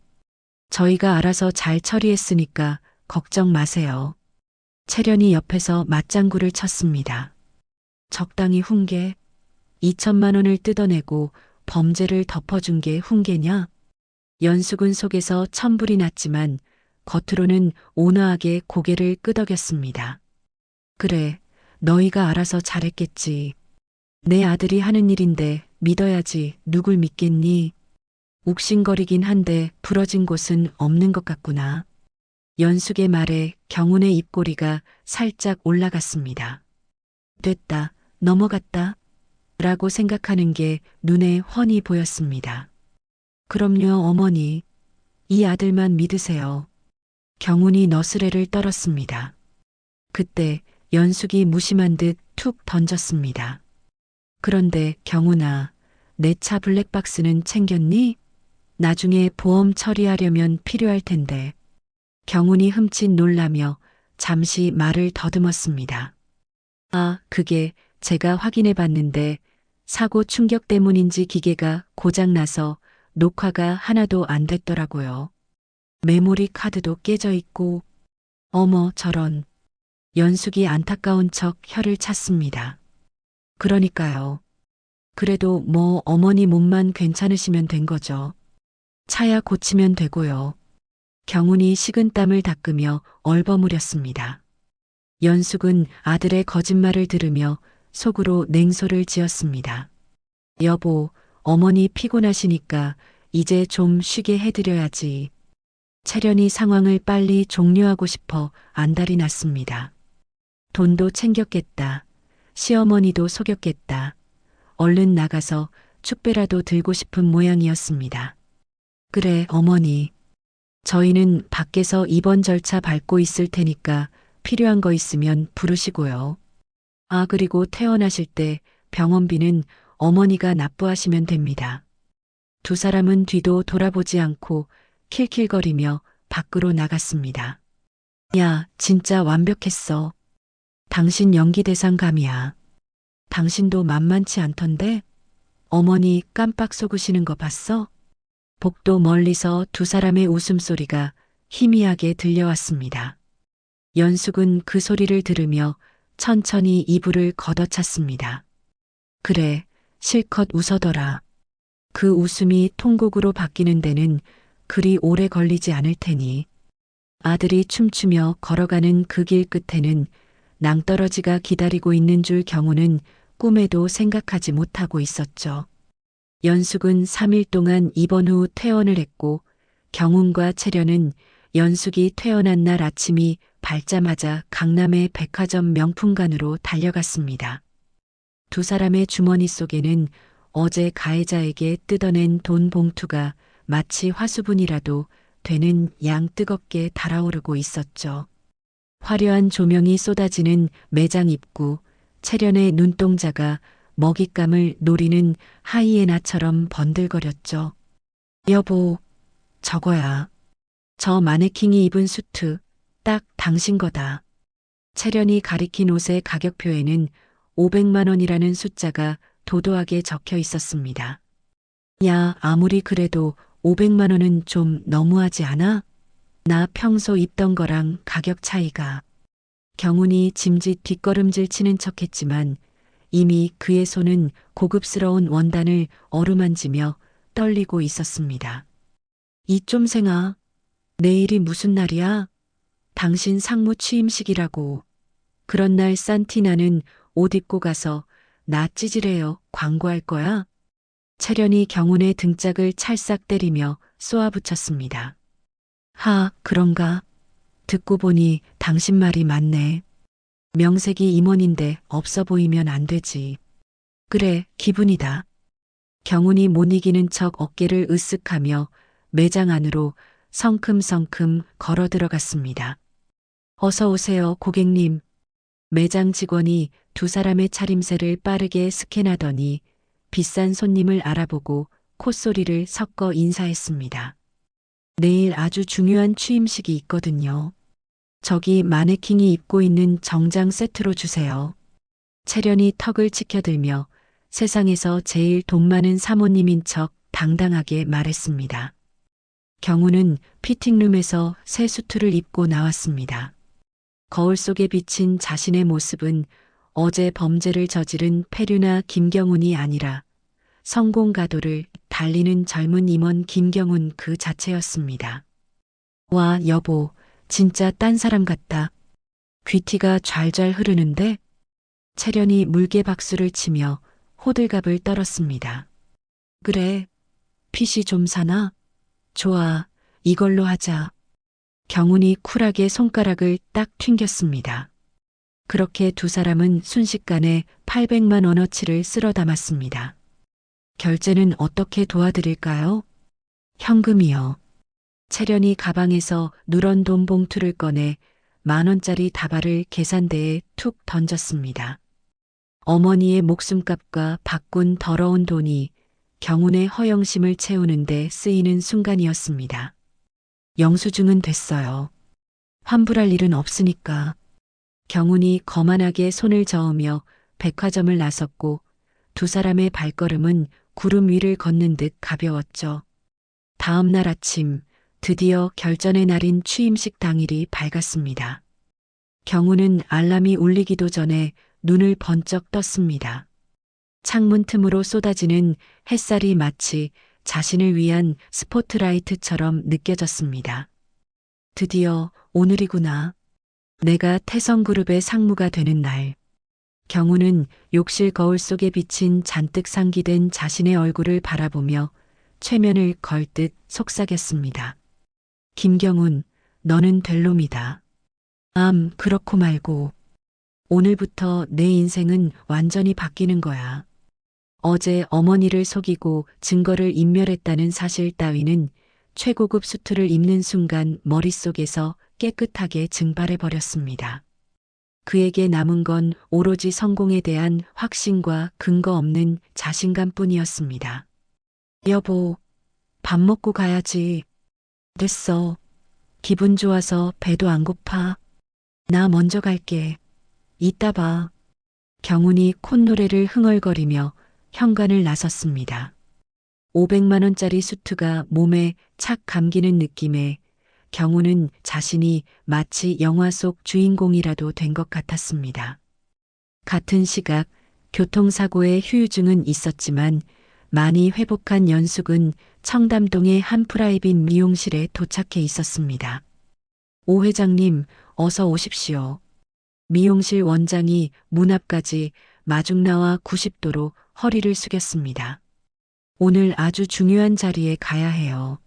Speaker 1: 저희가 알아서 잘 처리했으니까 걱정 마세요. 채련이 옆에서 맞장구를 쳤습니다. 적당히 훈계? 2천만 원을 뜯어내고 범죄를 덮어준 게 훈계냐? 연숙은 속에서 천불이 났지만 겉으로는 온화하게 고개를 끄덕였습니다. 그래, 너희가 알아서 잘했겠지. 내 아들이 하는 일인데 믿어야지 누굴 믿겠니? 욱신거리긴 한데 부러진 곳은 없는 것 같구나. 연숙의 말에 경훈의 입꼬리가 살짝 올라갔습니다. 됐다, 넘어갔다 라고 생각하는 게 눈에 훤히 보였습니다. 그럼요, 어머니. 이 아들만 믿으세요. 경훈이 너스레를 떨었습니다. 그때 연숙이 무심한 듯 툭 던졌습니다. 그런데 경훈아, 내 차 블랙박스는 챙겼니? 나중에 보험 처리하려면 필요할 텐데. 경훈이 흠칫 놀라며 잠시 말을 더듬었습니다. 아, 그게 제가 확인해 봤는데 사고 충격 때문인지 기계가 고장나서 녹화가 하나도 안 됐더라고요. 메모리 카드도 깨져 있고, 어머, 저런. 연숙이 안타까운 척 혀를 찼습니다. 그러니까요. 그래도 뭐 어머니 몸만 괜찮으시면 된 거죠. 차야 고치면 되고요. 경훈이 식은땀을 닦으며 얼버무렸습니다. 연숙은 아들의 거짓말을 들으며 속으로 냉소를 지었습니다. 여보, 어머니 피곤하시니까 이제 좀 쉬게 해드려야지. 채련이 상황을 빨리 종료하고 싶어 안달이 났습니다. 돈도 챙겼겠다. 시어머니도 속였겠다. 얼른 나가서 축배라도 들고 싶은 모양이었습니다. 그래, 어머니. 저희는 밖에서 입원 절차 밟고 있을 테니까 필요한 거 있으면 부르시고요. 아, 그리고 퇴원하실 때 병원비는 어머니가 납부하시면 됩니다. 두 사람은 뒤도 돌아보지 않고 킬킬거리며 밖으로 나갔습니다. 야, 진짜 완벽했어. 당신 연기 대상감이야. 당신도 만만치 않던데? 어머니 깜빡 속으시는 거 봤어? 복도 멀리서 두 사람의 웃음소리가 희미하게 들려왔습니다. 연숙은 그 소리를 들으며 천천히 이불을 걷어찼습니다. 그래, 실컷 웃어더라. 그 웃음이 통곡으로 바뀌는 데는 그리 오래 걸리지 않을 테니. 아들이 춤추며 걸어가는 그 길 끝에는 낭떠러지가 기다리고 있는 줄 경우는 꿈에도 생각하지 못하고 있었죠. 연숙은 3일 동안 입원 후 퇴원을 했고 경훈과 채련은 연숙이 퇴원한 날 아침이 밝자마자 강남의 백화점 명품관으로 달려갔습니다. 두 사람의 주머니 속에는 어제 가해자에게 뜯어낸 돈 봉투가 마치 화수분이라도 되는 양 뜨겁게 달아오르고 있었죠. 화려한 조명이 쏟아지는 매장 입구, 채련의 눈동자가 먹잇감을 노리는 하이에나처럼 번들거렸죠. 여보, 저거야. 저 마네킹이 입은 수트, 딱 당신 거다. 채련이 가리킨 옷의 가격표에는 500만 원이라는 숫자가 도도하게 적혀 있었습니다. 야, 아무리 그래도 500만 원은 좀 너무하지 않아? 나 평소 입던 거랑 가격 차이가. 경훈이 짐짓 뒷걸음질 치는 척했지만 이미 그의 손은 고급스러운 원단을 어루만지며 떨리고 있었습니다. 이 쫌생아, 내일이 무슨 날이야? 당신 상무 취임식이라고. 그런 날 산티나는 옷 입고 가서 나 찌질해요 광고할 거야? 채련이 경훈의 등짝을 찰싹 때리며 쏘아붙였습니다. 하, 그런가? 듣고 보니 당신 말이 맞네. 명색이 임원인데 없어 보이면 안 되지. 그래, 기분이다. 경훈이 못 이기는 척 어깨를 으쓱하며 매장 안으로 성큼성큼 걸어 들어갔습니다. 어서 오세요, 고객님. 매장 직원이 두 사람의 차림새를 빠르게 스캔하더니 비싼 손님을 알아보고 콧소리를 섞어 인사했습니다. 내일 아주 중요한 취임식이 있거든요. 저기 마네킹이 입고 있는 정장 세트로 주세요. 채련이 턱을 치켜들며 세상에서 제일 돈 많은 사모님인 척 당당하게 말했습니다. 경훈은 피팅룸에서 새 수트를 입고 나왔습니다. 거울 속에 비친 자신의 모습은 어제 범죄를 저지른 페류나 김경훈이 아니라 성공가도를 달리는 젊은 임원 김경훈 그 자체였습니다. 와, 여보, 진짜 딴 사람 같다. 귀티가 좔좔 흐르는데? 채련이 물개 박수를 치며 호들갑을 떨었습니다. 그래, 핏이 좀 사나? 좋아, 이걸로 하자. 경훈이 쿨하게 손가락을 딱 튕겼습니다. 그렇게 두 사람은 순식간에 800만 원어치를 쓸어 담았습니다. 결제는 어떻게 도와드릴까요? 현금이요. 채련이 가방에서 누런 돈 봉투를 꺼내 10,000원짜리 다발을 계산대에 툭 던졌습니다. 어머니의 목숨값과 바꾼 더러운 돈이 경운의 허영심을 채우는데 쓰이는 순간이었습니다. 영수증은 됐어요. 환불할 일은 없으니까. 경운이 거만하게 손을 저으며 백화점을 나섰고 두 사람의 발걸음은 구름 위를 걷는 듯 가벼웠죠. 다음 날 아침 드디어 결전의 날인 취임식 당일이 밝았습니다. 경운은 알람이 울리기도 전에 눈을 번쩍 떴습니다. 창문 틈으로 쏟아지는 햇살이 마치 자신을 위한 스포트라이트처럼 느껴졌습니다. 드디어 오늘이구나. 내가 태성그룹의 상무가 되는 날. 경우는 욕실 거울 속에 비친 잔뜩 상기된 자신의 얼굴을 바라보며 최면을 걸듯 속삭였습니다. 김경운, 너는 될 놈이다. 그렇고 말고. 오늘부터 내 인생은 완전히 바뀌는 거야. 어제 어머니를 속이고 증거를 인멸했다는 사실 따위는 최고급 수트를 입는 순간 머릿속에서 깨끗하게 증발해 버렸습니다. 그에게 남은 건 오로지 성공에 대한 확신과 근거 없는 자신감뿐이었습니다. 여보, 밥 먹고 가야지. 됐어. 기분 좋아서 배도 안 고파. 나 먼저 갈게. 이따 봐. 경운이 콧노래를 흥얼거리며 현관을 나섰습니다. 500만 원짜리 수트가 몸에 착 감기는 느낌에 경운은 자신이 마치 영화 속 주인공이라도 된 것 같았습니다. 같은 시각 교통사고의 후유증은 있었지만 많이 회복한 연숙은 청담동의 한 프라이빗 미용실에 도착해 있었습니다. 오 회장님, 어서 오십시오. 미용실 원장이 문 앞까지 마중 나와 90도로 허리를 숙였습니다. 오늘 아주 중요한 자리에 가야 해요.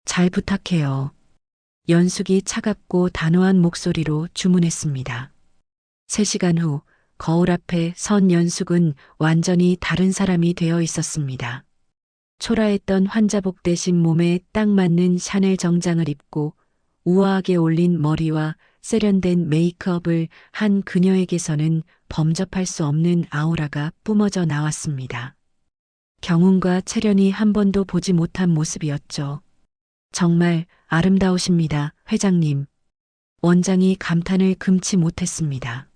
Speaker 1: 잘 부탁해요. 연숙이 차갑고 단호한 목소리로 주문했습니다. 3시간 후 거울 앞에 선 연숙은 완전히 다른 사람이 되어 있었습니다. 초라했던 환자복 대신 몸에 딱 맞는 샤넬 정장을 입고 우아하게 올린 머리와 세련된 메이크업을 한 그녀에게서는 범접할 수 없는 아우라가 뿜어져 나왔습니다. 경운과 채련이 한 번도 보지 못한 모습이었죠. 정말 아름다우십니다, 회장님. 원장이 감탄을 금치 못했습니다.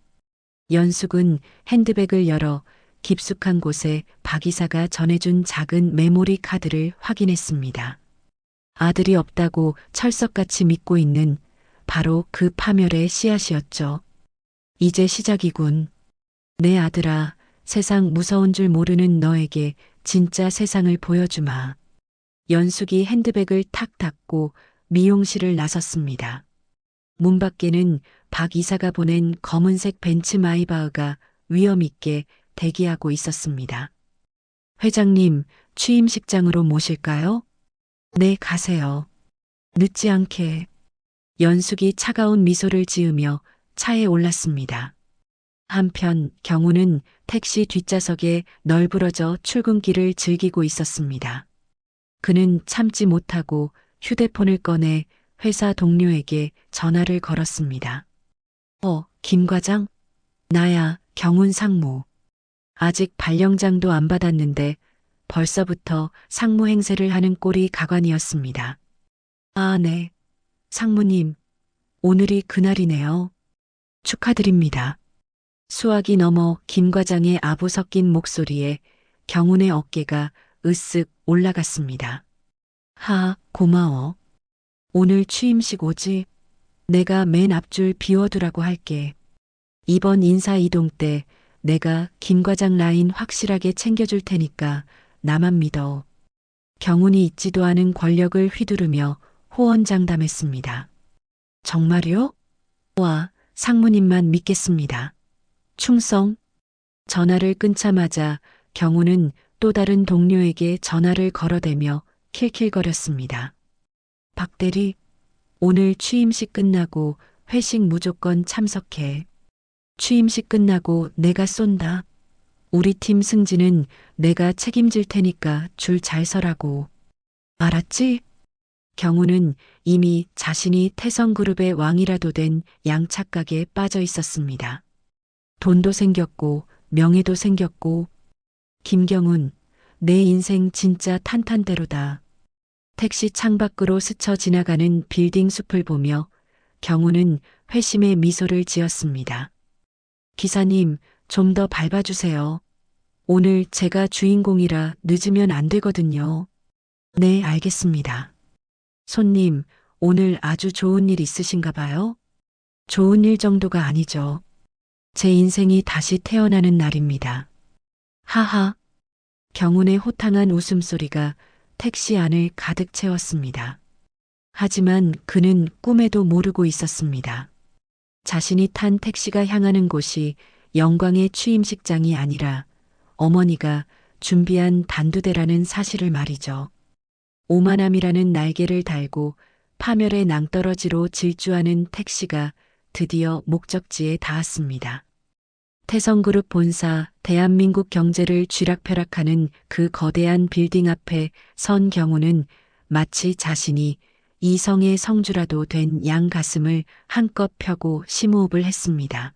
Speaker 1: 연숙은 핸드백을 열어 깊숙한 곳에 박 이사가 전해준 작은 메모리 카드를 확인했습니다. 아들이 없다고 철석같이 믿고 있는 바로 그 파멸의 씨앗이었죠. 이제 시작이군. 내 아들아, 세상 무서운 줄 모르는 너에게 진짜 세상을 보여주마. 연숙이 핸드백을 탁 닫고 미용실을 나섰습니다. 문 밖에는 박 이사가 보낸 검은색 벤츠 마이바흐가 위험 있게 대기하고 있었습니다. 회장님, 취임식장으로 모실까요? 네, 가세요. 늦지 않게. 연숙이 차가운 미소를 지으며 차에 올랐습니다. 한편 경우는 택시 뒷좌석에 널브러져 출근길을 즐기고 있었습니다. 그는 참지 못하고 휴대폰을 꺼내 회사 동료에게 전화를 걸었습니다. 김 과장? 나야, 경운 상무. 아직 발령장도 안 받았는데 벌써부터 상무 행세를 하는 꼴이 가관이었습니다. 아, 네. 상무님, 오늘이 그날이네요. 축하드립니다. 수화기 넘어 김 과장의 아부 섞인 목소리에 경운의 어깨가 으쓱 올라갔습니다. 고마워. 오늘 취임식 오지? 내가 맨 앞줄 비워두라고 할게. 이번 인사 이동 때 내가 김 과장 라인 확실하게 챙겨줄 테니까 나만 믿어. 경운이 있지도 않은 권력을 휘두르며 호언장담했습니다. 정말요? 와, 상무님만 믿겠습니다. 충성. 전화를 끊자마자 경운은 또 다른 동료에게 전화를 걸어대며 킬킬거렸습니다. 박 대리, 오늘 취임식 끝나고 회식 무조건 참석해. 취임식 끝나고 내가 쏜다. 우리 팀 승진은 내가 책임질 테니까 줄 잘 서라고. 알았지? 경우는 이미 자신이 태성그룹의 왕이라도 된 양착각에 빠져 있었습니다. 돈도 생겼고 명예도 생겼고 김경운, 내 인생 진짜 탄탄대로다. 택시 창밖으로 스쳐 지나가는 빌딩 숲을 보며 경우는 회심의 미소를 지었습니다. 기사님, 좀 더 밟아주세요. 오늘 제가 주인공이라 늦으면 안 되거든요. 네, 알겠습니다. 손님, 오늘 아주 좋은 일 있으신가 봐요? 좋은 일 정도가 아니죠. 제 인생이 다시 태어나는 날입니다. 하하. 경운의 호탕한 웃음소리가 택시 안을 가득 채웠습니다. 하지만 그는 꿈에도 모르고 있었습니다. 자신이 탄 택시가 향하는 곳이 영광의 취임식장이 아니라 어머니가 준비한 단두대라는 사실을 말이죠. 오만함이라는 날개를 달고 파멸의 낭떠러지로 질주하는 택시가 드디어 목적지에 닿았습니다. 태성그룹 본사, 대한민국 경제를 쥐락펴락하는 그 거대한 빌딩 앞에 선 경우는 마치 자신이 이성의 성주라도 된 양 가슴을 한껏 펴고 심호흡을 했습니다.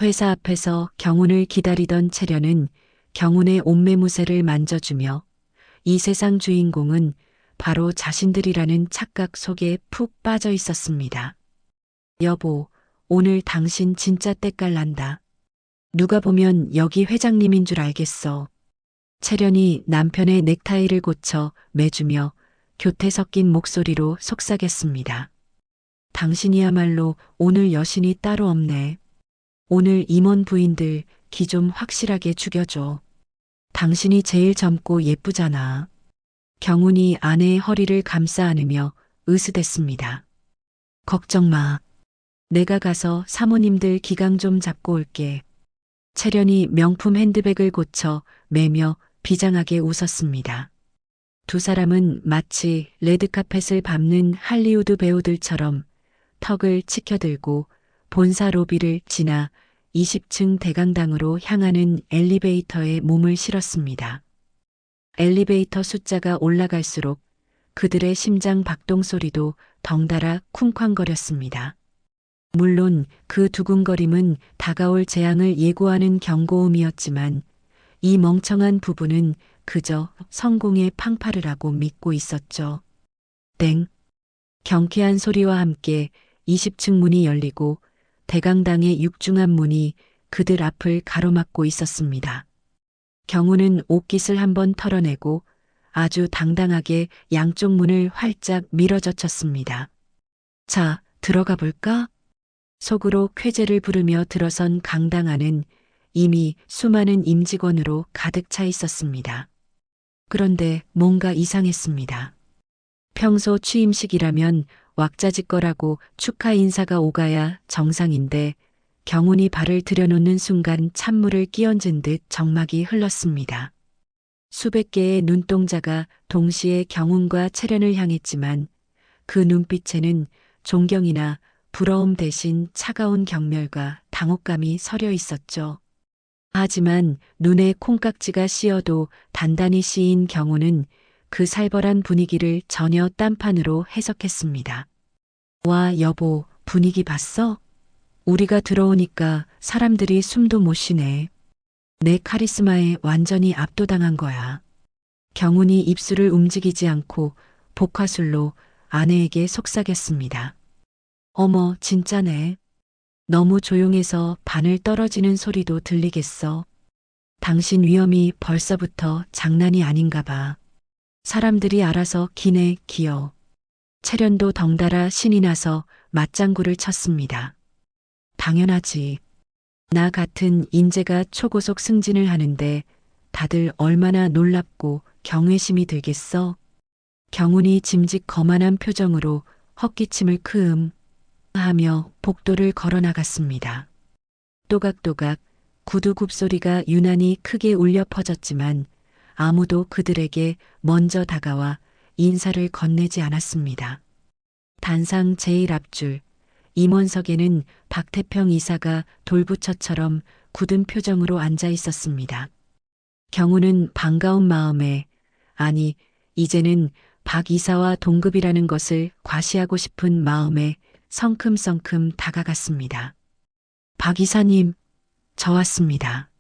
Speaker 1: 회사 앞에서 경운을 기다리던 채련은 경운의 옷매무새를 만져주며 이 세상 주인공은 바로 자신들이라는 착각 속에 푹 빠져 있었습니다. 여보, 오늘 당신 진짜 때깔난다. 누가 보면 여기 회장님인 줄 알겠어. 채련이 남편의 넥타이를 고쳐 매주며 교태 섞인 목소리로 속삭였습니다. 당신이야말로 오늘 여신이 따로 없네. 오늘 임원 부인들 기 좀 확실하게 죽여줘. 당신이 제일 젊고 예쁘잖아. 경운이 아내의 허리를 감싸 안으며 으스댔습니다. 걱정 마. 내가 가서 사모님들 기강 좀 잡고 올게. 채련이 명품 핸드백을 고쳐 매며 비장하게 웃었습니다. 두 사람은 마치 레드카펫을 밟는 할리우드 배우들처럼 턱을 치켜들고 본사 로비를 지나 20층 대강당으로 향하는 엘리베이터에 몸을 실었습니다. 엘리베이터 숫자가 올라갈수록 그들의 심장 박동 소리도 덩달아 쿵쾅거렸습니다. 물론 그 두근거림은 다가올 재앙을 예고하는 경고음이었지만 이 멍청한 부부는 그저 성공의 팡파르라고 믿고 있었죠. 땡. 경쾌한 소리와 함께 20층 문이 열리고 대강당의 육중한 문이 그들 앞을 가로막고 있었습니다. 경우는 옷깃을 한번 털어내고 아주 당당하게 양쪽 문을 활짝 밀어젖혔습니다. 자, 들어가 볼까? 속으로 쾌재를 부르며 들어선 강당 안은 이미 수많은 임직원으로 가득 차 있었습니다. 그런데 뭔가 이상했습니다. 평소 취임식이라면 왁자지껄하고 축하 인사가 오가야 정상인데 경운이 발을 들여놓는 순간 찬물을 끼얹은 듯 정막이 흘렀습니다. 수백 개의 눈동자가 동시에 경운과 채련을 향했지만 그 눈빛에는 존경이나 부러움 대신 차가운 경멸과 당혹감이 서려 있었죠. 하지만 눈에 콩깍지가 씌어도 단단히 씌인 경우는 그 살벌한 분위기를 전혀 딴판으로 해석했습니다. 와, 여보, 분위기 봤어? 우리가 들어오니까 사람들이 숨도 못 쉬네. 내 카리스마에 완전히 압도당한 거야. 경운이 입술을 움직이지 않고 복화술로 아내에게 속삭였습니다. 어머, 진짜네. 너무 조용해서 바늘 떨어지는 소리도 들리겠어. 당신 위험이 벌써부터 장난이 아닌가 봐. 사람들이 알아서 기네, 기어. 채련도 덩달아 신이 나서 맞장구를 쳤습니다. 당연하지. 나 같은 인재가 초고속 승진을 하는데 다들 얼마나 놀랍고 경외심이 들겠어. 경운이 짐짓 거만한 표정으로 헛기침을 크음 하며 복도를 걸어 나갔습니다. 또각또각 구두 굽소리가 유난히 크게 울려 퍼졌지만 아무도 그들에게 먼저 다가와 인사를 건네지 않았습니다. 단상 제일 앞줄 임원석에는 박태평 이사가 돌부처처럼 굳은 표정으로 앉아 있었습니다. 경우는 반가운 마음에, 아니, 이제는 박 이사와 동급이라는 것을 과시하고 싶은 마음에 성큼성큼 다가갔습니다. 박 이사님, 저 왔습니다.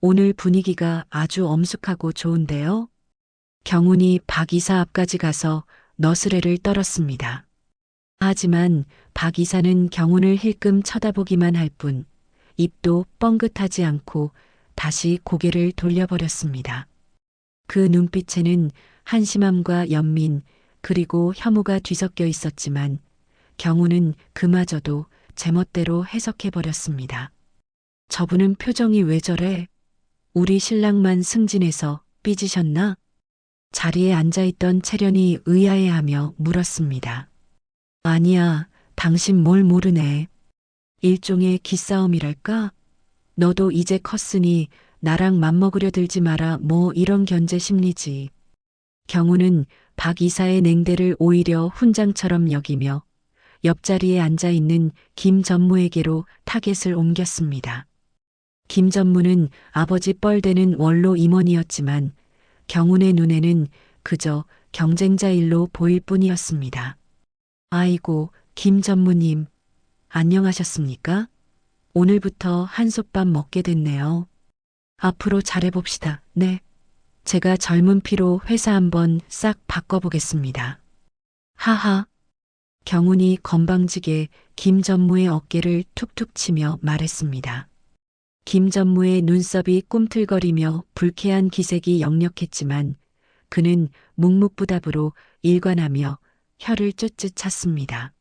Speaker 1: 오늘 분위기가 아주 엄숙하고 좋은데요? 경운이 박 이사 앞까지 가서 너스레를 떨었습니다. 하지만 박 이사는 경운을 힐끔 쳐다보기만 할 뿐 입도 뻥긋하지 않고 다시 고개를 돌려버렸습니다. 그 눈빛에는 한심함과 연민 그리고 혐오가 뒤섞여 있었지만 경운은 그마저도 제멋대로 해석해버렸습니다. 저분은 표정이 왜 저래? 우리 신랑만 승진해서 삐지셨나? 자리에 앉아있던 채련이 의아해하며 물었습니다. 아니야, 당신 뭘 모르네. 일종의 기싸움이랄까? 너도 이제 컸으니 나랑 맘먹으려 들지 마라 뭐 이런 견제 심리지. 경우는 박 이사의 냉대를 오히려 훈장처럼 여기며 옆자리에 앉아있는 김 전무에게로 타겟을 옮겼습니다. 김 전무는 아버지 뻘되는 원로 임원이었지만 경운의 눈에는 그저 경쟁자 일로 보일 뿐이었습니다. 아이고, 김 전무님, 안녕하셨습니까? 오늘부터 한솥밥 먹게 됐네요. 앞으로 잘해봅시다. 네. 제가 젊은 피로 회사 한번 싹 바꿔보겠습니다. 하하. 경운이 건방지게 김 전무의 어깨를 툭툭 치며 말했습니다. 김 전무의 눈썹이 꿈틀거리며 불쾌한 기색이 역력했지만 그는 묵묵부답으로 일관하며 혀를 쯧쯧 찼습니다.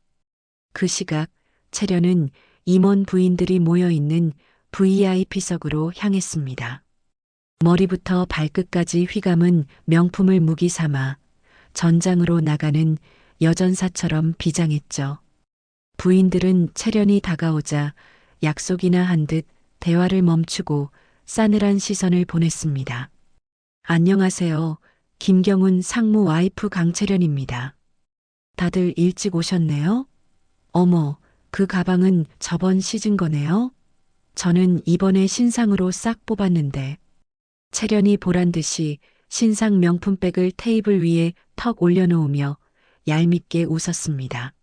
Speaker 1: 그 시각 채련은 임원 부인들이 모여있는 VIP석으로 향했습니다. 머리부터 발끝까지 휘감은 명품을 무기 삼아 전장으로 나가는 여전사처럼 비장했죠. 부인들은 채련이 다가오자 약속이나 한 듯 대화를 멈추고 싸늘한 시선을 보냈습니다. 안녕하세요. 김경운 상무 와이프 강채련입니다. 다들 일찍 오셨네요? 어머, 그 가방은 저번 시즌 거네요? 저는 이번에 신상으로 싹 뽑았는데. 채련이 보란듯이 신상 명품백을 테이블 위에 턱 올려놓으며 얄밉게 웃었습니다.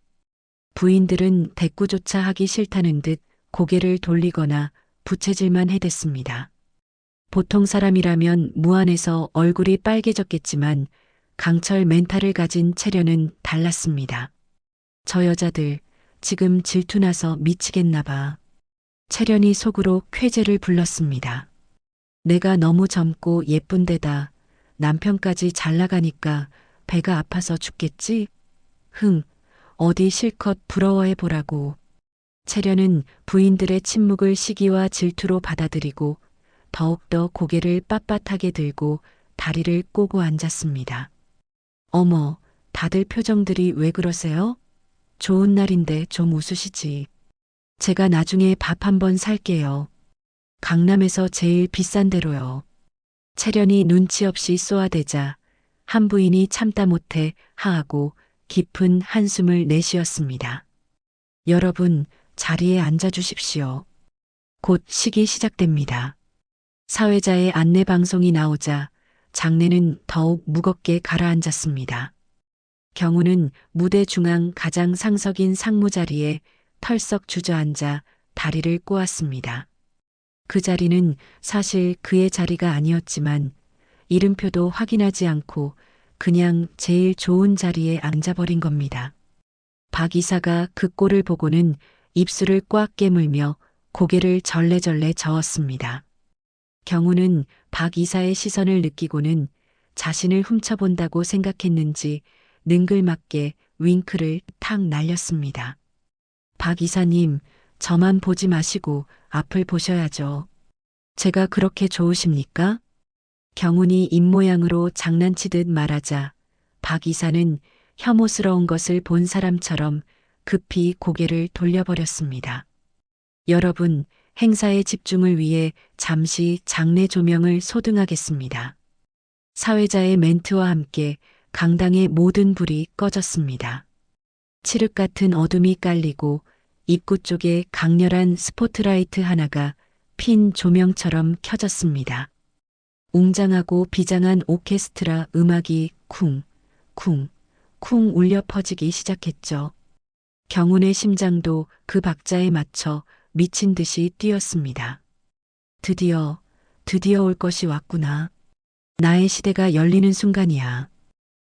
Speaker 1: 부인들은 대꾸조차 하기 싫다는 듯 고개를 돌리거나 부채질만 해댔습니다. 보통 사람이라면 무안해서 얼굴이 빨개졌겠지만 강철 멘탈을 가진 채련은 달랐습니다. 저 여자들 지금 질투나서 미치겠나 봐. 채련이 속으로 쾌재를 불렀습니다. 내가 너무 젊고 예쁜데다 남편까지 잘 나가니까 배가 아파서 죽겠지? 흥, 어디 실컷 부러워해보라고. 채련은 부인들의 침묵을 시기와 질투로 받아들이고 더욱더 고개를 빳빳하게 들고 다리를 꼬고 앉았습니다. 어머, 다들 표정들이 왜 그러세요? 좋은 날인데 좀 웃으시지. 제가 나중에 밥 한번 살게요. 강남에서 제일 비싼 데로요. 채련이 눈치 없이 쏘아대자 한 부인이 참다 못해 하하고 깊은 한숨을 내쉬었습니다. 여러분, 자리에 앉아주십시오. 곧 식이 시작됩니다. 사회자의 안내 방송이 나오자 장내는 더욱 무겁게 가라앉았습니다. 경우는 무대 중앙 가장 상석인 상무 자리에 털썩 주저앉아 다리를 꼬았습니다. 그 자리는 사실 그의 자리가 아니었지만 이름표도 확인하지 않고 그냥 제일 좋은 자리에 앉아버린 겁니다. 박 이사가 그 꼴을 보고는 입술을 꽉 깨물며 고개를 절레절레 저었습니다. 경우는 박 이사의 시선을 느끼고는 자신을 훔쳐본다고 생각했는지 능글맞게 윙크를 탁 날렸습니다. 박 이사님, 저만 보지 마시고 앞을 보셔야죠. 제가 그렇게 좋으십니까? 경운이 입모양으로 장난치듯 말하자 박 이사는 혐오스러운 것을 본 사람처럼 급히 고개를 돌려버렸습니다. 여러분, 행사의 집중을 위해 잠시 장내 조명을 소등하겠습니다. 사회자의 멘트와 함께 강당의 모든 불이 꺼졌습니다. 칠흑 같은 어둠이 깔리고 입구 쪽에 강렬한 스포트라이트 하나가 핀 조명처럼 켜졌습니다. 웅장하고 비장한 오케스트라 음악이 쿵, 쿵, 쿵 울려 퍼지기 시작했죠. 경운의 심장도 그 박자에 맞춰 미친 듯이 뛰었습니다. 드디어 드디어 올 것이 왔구나. 나의 시대가 열리는 순간이야.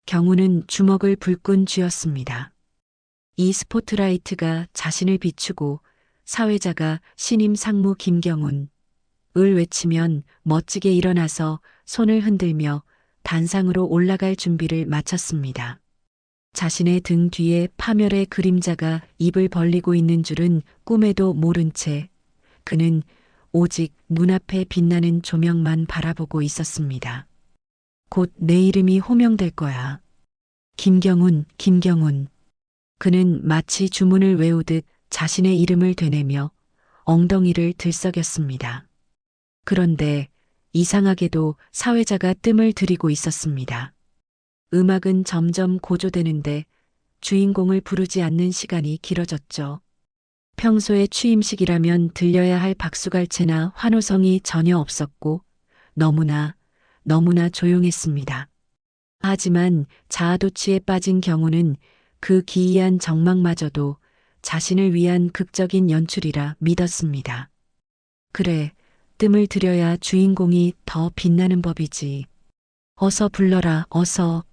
Speaker 1: 경우는 주먹을 불끈 쥐었습니다. 이 스포트라이트가 자신을 비추고 사회자가 신임 상무 김경훈 을 외치면 멋지게 일어나서 손을 흔들며 단상으로 올라갈 준비를 마쳤습니다. 자신의 등 뒤에 파멸의 그림자가 입을 벌리고 있는 줄은 꿈에도 모른 채 그는 오직 눈앞에 빛나는 조명만 바라보고 있었습니다. 곧 내 이름이 호명될 거야. 김경훈, 김경훈. 그는 마치 주문을 외우듯 자신의 이름을 되뇌며 엉덩이를 들썩였습니다. 그런데 이상하게도 사회자가 뜸을 들이고 있었습니다. 음악은 점점 고조되는데 주인공을 부르지 않는 시간이 길어졌죠. 평소에 취임식이라면 들려야 할 박수갈채나 환호성이 전혀 없었고 너무나 조용했습니다. 하지만 자아도취에 빠진 경우는 그 기이한 정막마저도 자신을 위한 극적인 연출이라 믿었습니다. 그래, 뜸을 들여야 주인공이 더 빛나는 법이지. 어서 불러라, 어서.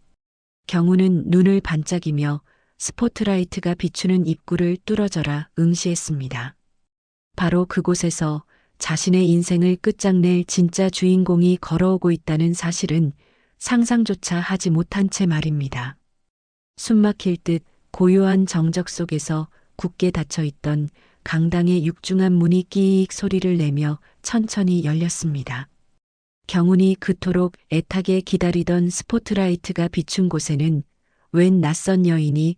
Speaker 1: 경우는 눈을 반짝이며 스포트라이트가 비추는 입구를 뚫어져라 응시했습니다. 바로 그곳에서 자신의 인생을 끝장낼 진짜 주인공이 걸어오고 있다는 사실은 상상조차 하지 못한 채 말입니다. 숨막힐 듯 고요한 정적 속에서 굳게 닫혀있던 강당의 육중한 문이 끼익 소리를 내며 천천히 열렸습니다. 경훈이 그토록 애타게 기다리던 스포트라이트가 비춘 곳에는 웬 낯선 여인이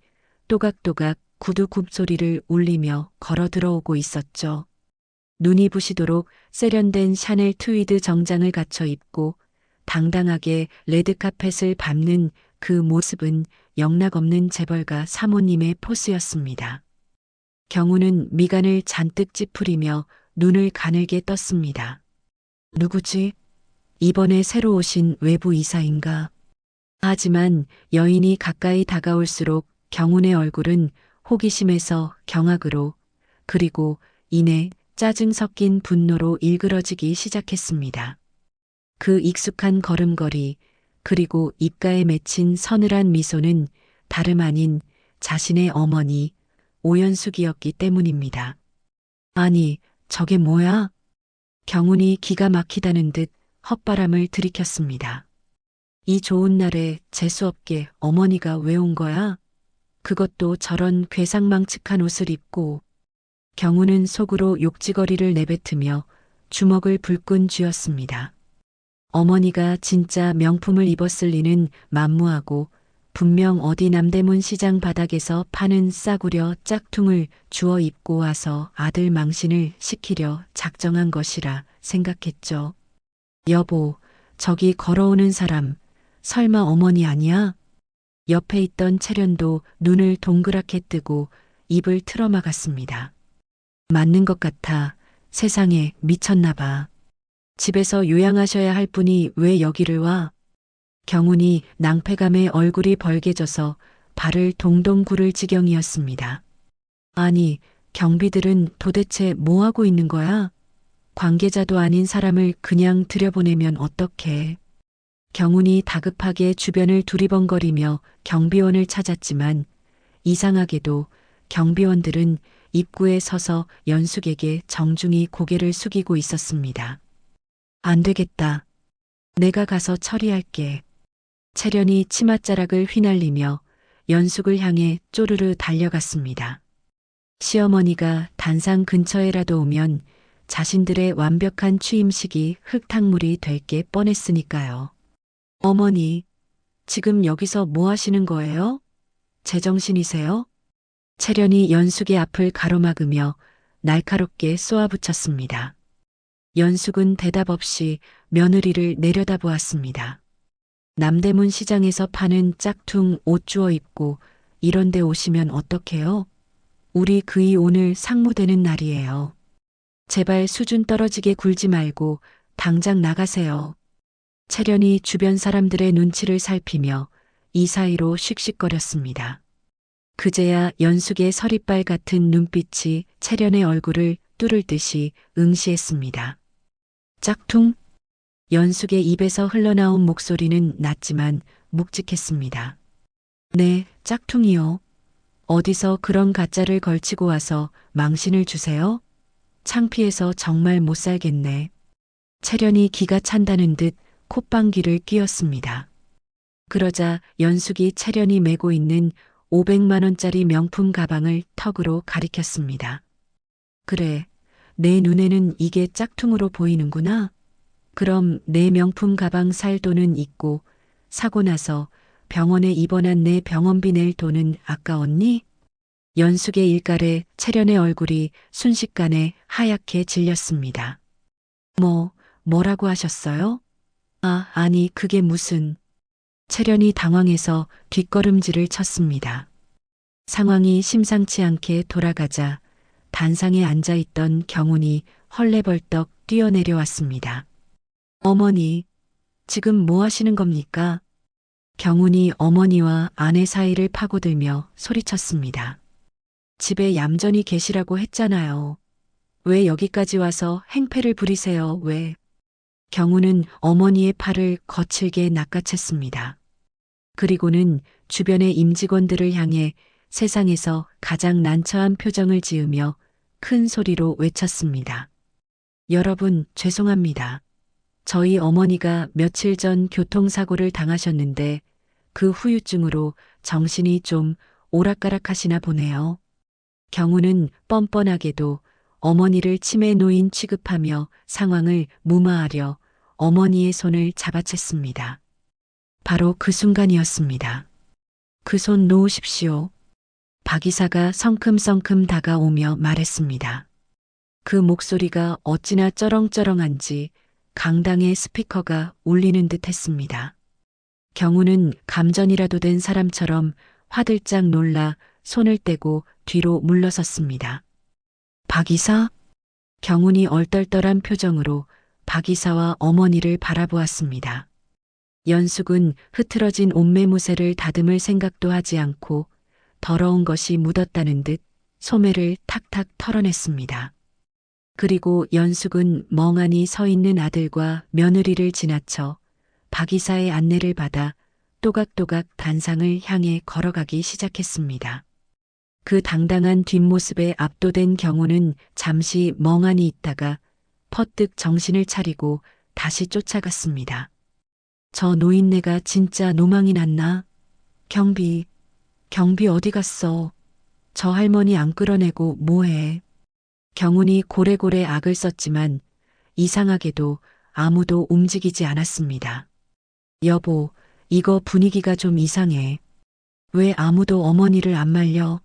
Speaker 1: 또각또각 구두 굽소리를 울리며 걸어 들어오고 있었죠. 눈이 부시도록 세련된 샤넬 트위드 정장을 갖춰 입고 당당하게 레드카펫을 밟는 그 모습은 영락없는 재벌가 사모님의 포스였습니다. 경우는 미간을 잔뜩 찌푸리며 눈을 가늘게 떴습니다. 누구지? 이번에 새로 오신 외부 이사인가? 하지만 여인이 가까이 다가올수록 경훈의 얼굴은 호기심에서 경악으로 그리고 이내 짜증 섞인 분노로 일그러지기 시작했습니다. 그 익숙한 걸음걸이 그리고 입가에 맺힌 서늘한 미소는 다름 아닌 자신의 어머니 오연숙이었기 때문입니다. 아니, 저게 뭐야? 경훈이 기가 막히다는 듯 헛바람을 들이켰습니다. 이 좋은 날에 재수없게 어머니가 왜 온 거야? 그것도 저런 괴상망측한 옷을 입고. 경훈은 속으로 욕지거리를 내뱉으며 주먹을 불끈 쥐었습니다. 어머니가 진짜 명품을 입었을 리는 만무하고 분명 어디 남대문 시장 바닥에서 파는 싸구려 짝퉁을 주워 입고 와서 아들 망신을 시키려 작정한 것이라 생각했죠. 여보, 저기 걸어오는 사람 설마 어머니 아니야? 옆에 있던 채련도 눈을 동그랗게 뜨고 입을 틀어막았습니다. 맞는 것 같아. 세상에 미쳤나 봐. 집에서 요양하셔야 할 분이 왜 여기를 와? 경훈이 낭패감에 얼굴이 벌개져서 발을 동동 구를 지경이었습니다. 아니, 경비들은 도대체 뭐 하고 있는 거야? 관계자도 아닌 사람을 그냥 들여보내면 어떡해. 경훈이 다급하게 주변을 두리번거리며 경비원을 찾았지만 이상하게도 경비원들은 입구에 서서 연숙에게 정중히 고개를 숙이고 있었습니다. 안 되겠다. 내가 가서 처리할게. 채련이 치맛자락을 휘날리며 연숙을 향해 쪼르르 달려갔습니다. 시어머니가 단상 근처에라도 오면 자신들의 완벽한 취임식이 흙탕물이 될 게 뻔했으니까요. 어머니, 지금 여기서 뭐 하시는 거예요? 제정신이세요? 채련이 연숙의 앞을 가로막으며 날카롭게 쏘아붙였습니다. 연숙은 대답 없이 며느리를 내려다보았습니다. 남대문 시장에서 파는 짝퉁 옷 주워 입고 이런 데 오시면 어떡해요? 우리 그이 오늘 상무되는 날이에요. 제발 수준 떨어지게 굴지 말고 당장 나가세요. 채련이 주변 사람들의 눈치를 살피며 이 사이로 씩씩거렸습니다. 그제야 연숙의 서리빨 같은 눈빛이 채련의 얼굴을 뚫을 듯이 응시했습니다. 짝퉁? 연숙의 입에서 흘러나온 목소리는 낮지만 묵직했습니다. 네, 짝퉁이요. 어디서 그런 가짜를 걸치고 와서 망신을 주세요? 창피해서 정말 못 살겠네. 채련이 기가 찬다는 듯 콧방귀를 뀌었습니다. 그러자 연숙이 채련이 메고 있는 500만 원짜리 명품 가방을 턱으로 가리켰습니다. 그래, 내 눈에는 이게 짝퉁으로 보이는구나. 그럼 내 명품 가방 살 돈은 있고 사고 나서 병원에 입원한 내 병원비 낼 돈은 아까웠니? 연숙의 일갈에 채련의 얼굴이 순식간에 하얗게 질렸습니다. 뭐라고 하셨어요? 아니, 그게 무슨. 채련이 당황해서 뒷걸음질을 쳤습니다. 상황이 심상치 않게 돌아가자 단상에 앉아있던 경운이 헐레벌떡 뛰어내려왔습니다. 어머니, 지금 뭐 하시는 겁니까? 경운이 어머니와 아내 사이를 파고들며 소리쳤습니다. 집에 얌전히 계시라고 했잖아요. 왜 여기까지 와서 행패를 부리세요, 왜? 경운은 어머니의 팔을 거칠게 낚아챘습니다. 그리고는 주변의 임직원들을 향해 세상에서 가장 난처한 표정을 지으며 큰 소리로 외쳤습니다. 여러분, 죄송합니다. 저희 어머니가 며칠 전 교통사고를 당하셨는데 그 후유증으로 정신이 좀 오락가락하시나 보네요. 경우는 뻔뻔하게도 어머니를 치매 노인 취급하며 상황을 무마하려 어머니의 손을 잡아챘습니다. 바로 그 순간이었습니다. 그 손 놓으십시오. 박 이사가 성큼성큼 다가오며 말했습니다. 그 목소리가 어찌나 쩌렁쩌렁한지 강당의 스피커가 울리는 듯 했습니다. 경우는 감전이라도 된 사람처럼 화들짝 놀라 손을 떼고 뒤로 물러섰습니다. 박 이사? 경운이 얼떨떨한 표정으로 박 이사와 어머니를 바라보았습니다. 연숙은 흐트러진 옷매무새를 다듬을 생각도 하지 않고 더러운 것이 묻었다는 듯 소매를 탁탁 털어냈습니다. 그리고 연숙은 멍하니 서 있는 아들과 며느리를 지나쳐 박 이사의 안내를 받아 또각또각 단상을 향해 걸어가기 시작했습니다. 그 당당한 뒷모습에 압도된 경우는 잠시 멍하니 있다가 퍼뜩 정신을 차리고 다시 쫓아갔습니다. 저 노인네가 진짜 노망이 났나? 경비 어디 갔어? 저 할머니 안 끌어내고 뭐해? 경운이 고래고래 악을 썼지만 이상하게도 아무도 움직이지 않았습니다. 여보, 이거 분위기가 좀 이상해. 왜 아무도 어머니를 안 말려?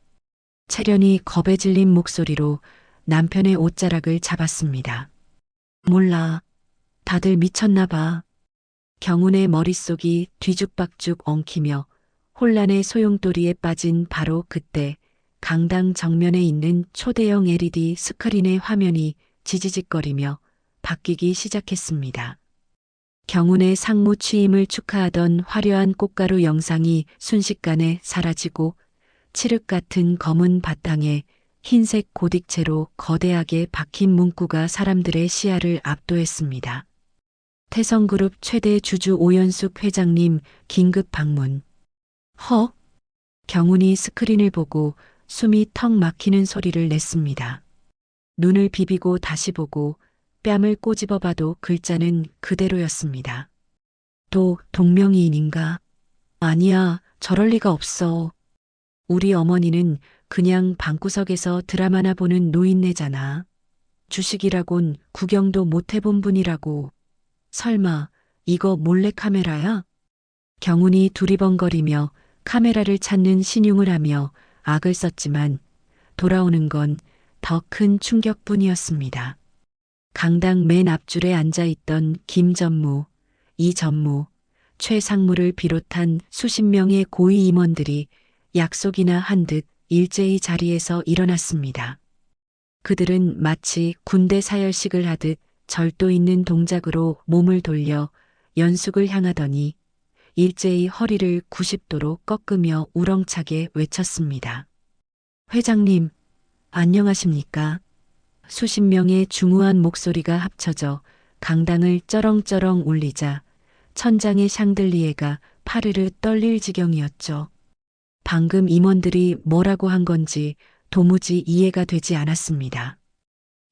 Speaker 1: 채련이 겁에 질린 목소리로 남편의 옷자락을 잡았습니다. 몰라. 다들 미쳤나 봐. 경운의 머릿속이 뒤죽박죽 엉키며 혼란의 소용돌이에 빠진 바로 그때 강당 정면에 있는 초대형 LED 스크린의 화면이 지지직거리며 바뀌기 시작했습니다. 경운의 상무 취임을 축하하던 화려한 꽃가루 영상이 순식간에 사라지고 칠흑 같은 검은 바탕에 흰색 고딕체로 거대하게 박힌 문구가 사람들의 시야를 압도했습니다. 태성그룹 최대 주주 오연숙 회장님 긴급 방문. 경운이 스크린을 보고 숨이 턱 막히는 소리를 냈습니다. 눈을 비비고 다시 보고 뺨을 꼬집어 봐도 글자는 그대로였습니다. 동명이인인가? 아니야, 저럴 리가 없어. 우리 어머니는 그냥 방구석에서 드라마나 보는 노인네잖아. 주식이라곤 구경도 못 해본 분이라고. 설마 이거 몰래카메라야? 경운이 두리번거리며 카메라를 찾는 신용을 하며 악을 썼지만 돌아오는 건 더 큰 충격뿐이었습니다. 강당 맨 앞줄에 앉아있던 김전무, 이전무, 최상무를 비롯한 수십 명의 고위 임원들이 약속이나 한 듯 일제히 자리에서 일어났습니다. 그들은 마치 군대 사열식을 하듯 절도 있는 동작으로 몸을 돌려 연숙을 향하더니 일제히 허리를 90도로 꺾으며 우렁차게 외쳤습니다. 회장님, 안녕하십니까? 수십 명의 중후한 목소리가 합쳐져 강당을 쩌렁쩌렁 울리자 천장의 샹들리에가 파르르 떨릴 지경이었죠. 방금 임원들이 뭐라고 한 건지 도무지 이해가 되지 않았습니다.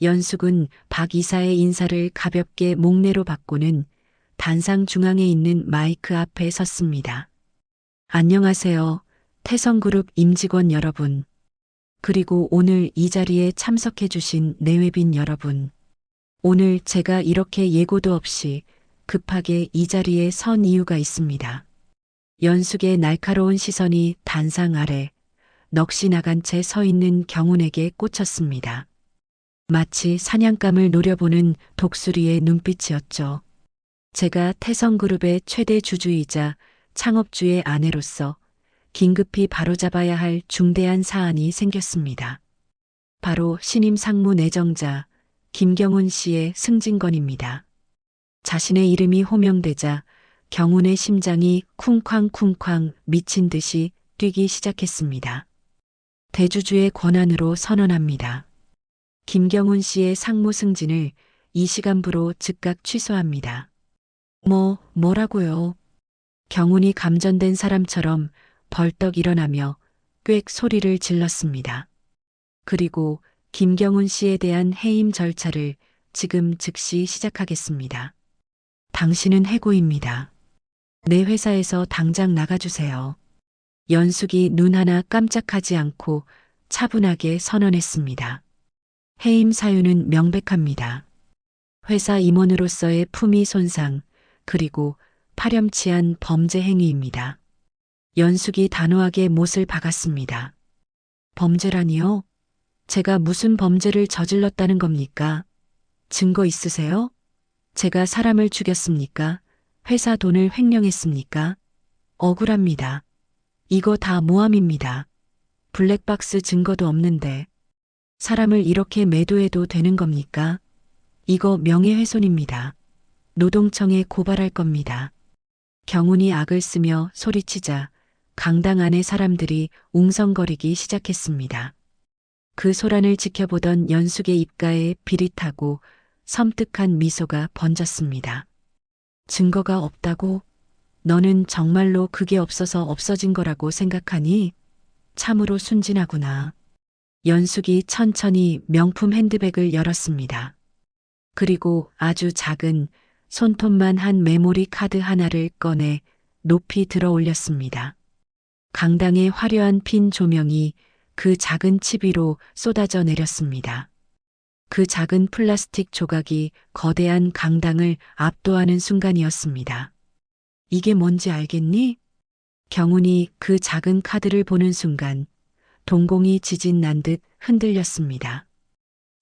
Speaker 1: 연숙은 박 이사의 인사를 가볍게 목례로 받고는 단상 중앙에 있는 마이크 앞에 섰습니다. 안녕하세요. 태성그룹 임직원 여러분. 그리고 오늘 이 자리에 참석해 주신 내외빈 여러분. 오늘 제가 이렇게 예고도 없이 급하게 이 자리에 선 이유가 있습니다. 연숙의 날카로운 시선이 단상 아래 넋이 나간 채 서 있는 경운에게 꽂혔습니다. 마치 사냥감을 노려보는 독수리의 눈빛이었죠. 제가 태성그룹의 최대 주주이자 창업주의 아내로서 긴급히 바로잡아야 할 중대한 사안이 생겼습니다. 바로 신임 상무 내정자 김경훈 씨의 승진건입니다. 자신의 이름이 호명되자 경훈의 심장이 쿵쾅쿵쾅 미친 듯이 뛰기 시작했습니다. 대주주의 권한으로 선언합니다. 김경훈 씨의 상무 승진을 이 시간부로 즉각 취소합니다. 뭐라고요? 경훈이 감전된 사람처럼 벌떡 일어나며 꽥 소리를 질렀습니다. 그리고 김경훈 씨에 대한 해임 절차를 지금 즉시 시작하겠습니다. 당신은 해고입니다. 내 회사에서 당장 나가주세요. 연숙이 눈 하나 깜짝하지 않고 차분하게 선언했습니다. 해임 사유는 명백합니다. 회사 임원으로서의 품위 손상, 그리고 파렴치한 범죄 행위입니다. 연숙이 단호하게 못을 박았습니다. 범죄라니요? 제가 무슨 범죄를 저질렀다는 겁니까? 증거 있으세요? 제가 사람을 죽였습니까? 회사 돈을 횡령했습니까? 억울합니다. 이거 다 모함입니다. 블랙박스 증거도 없는데 사람을 이렇게 매도해도 되는 겁니까? 이거 명예훼손입니다. 노동청에 고발할 겁니다. 경훈이 악을 쓰며 소리치자 강당 안의 사람들이 웅성거리기 시작했습니다. 그 소란을 지켜보던 연숙의 입가에 비릿하고 섬뜩한 미소가 번졌습니다. 증거가 없다고? 너는 정말로 그게 없어서 없어진 거라고 생각하니? 참으로 순진하구나. 연숙이 천천히 명품 핸드백을 열었습니다. 그리고 아주 작은 손톱만 한 메모리 카드 하나를 꺼내 높이 들어 올렸습니다. 강당의 화려한 핀 조명이 그 작은 칩 위로 쏟아져 내렸습니다. 그 작은 플라스틱 조각이 거대한 강당을 압도하는 순간이었습니다. 이게 뭔지 알겠니? 경훈이 그 작은 카드를 보는 순간 동공이 지진 난 듯 흔들렸습니다.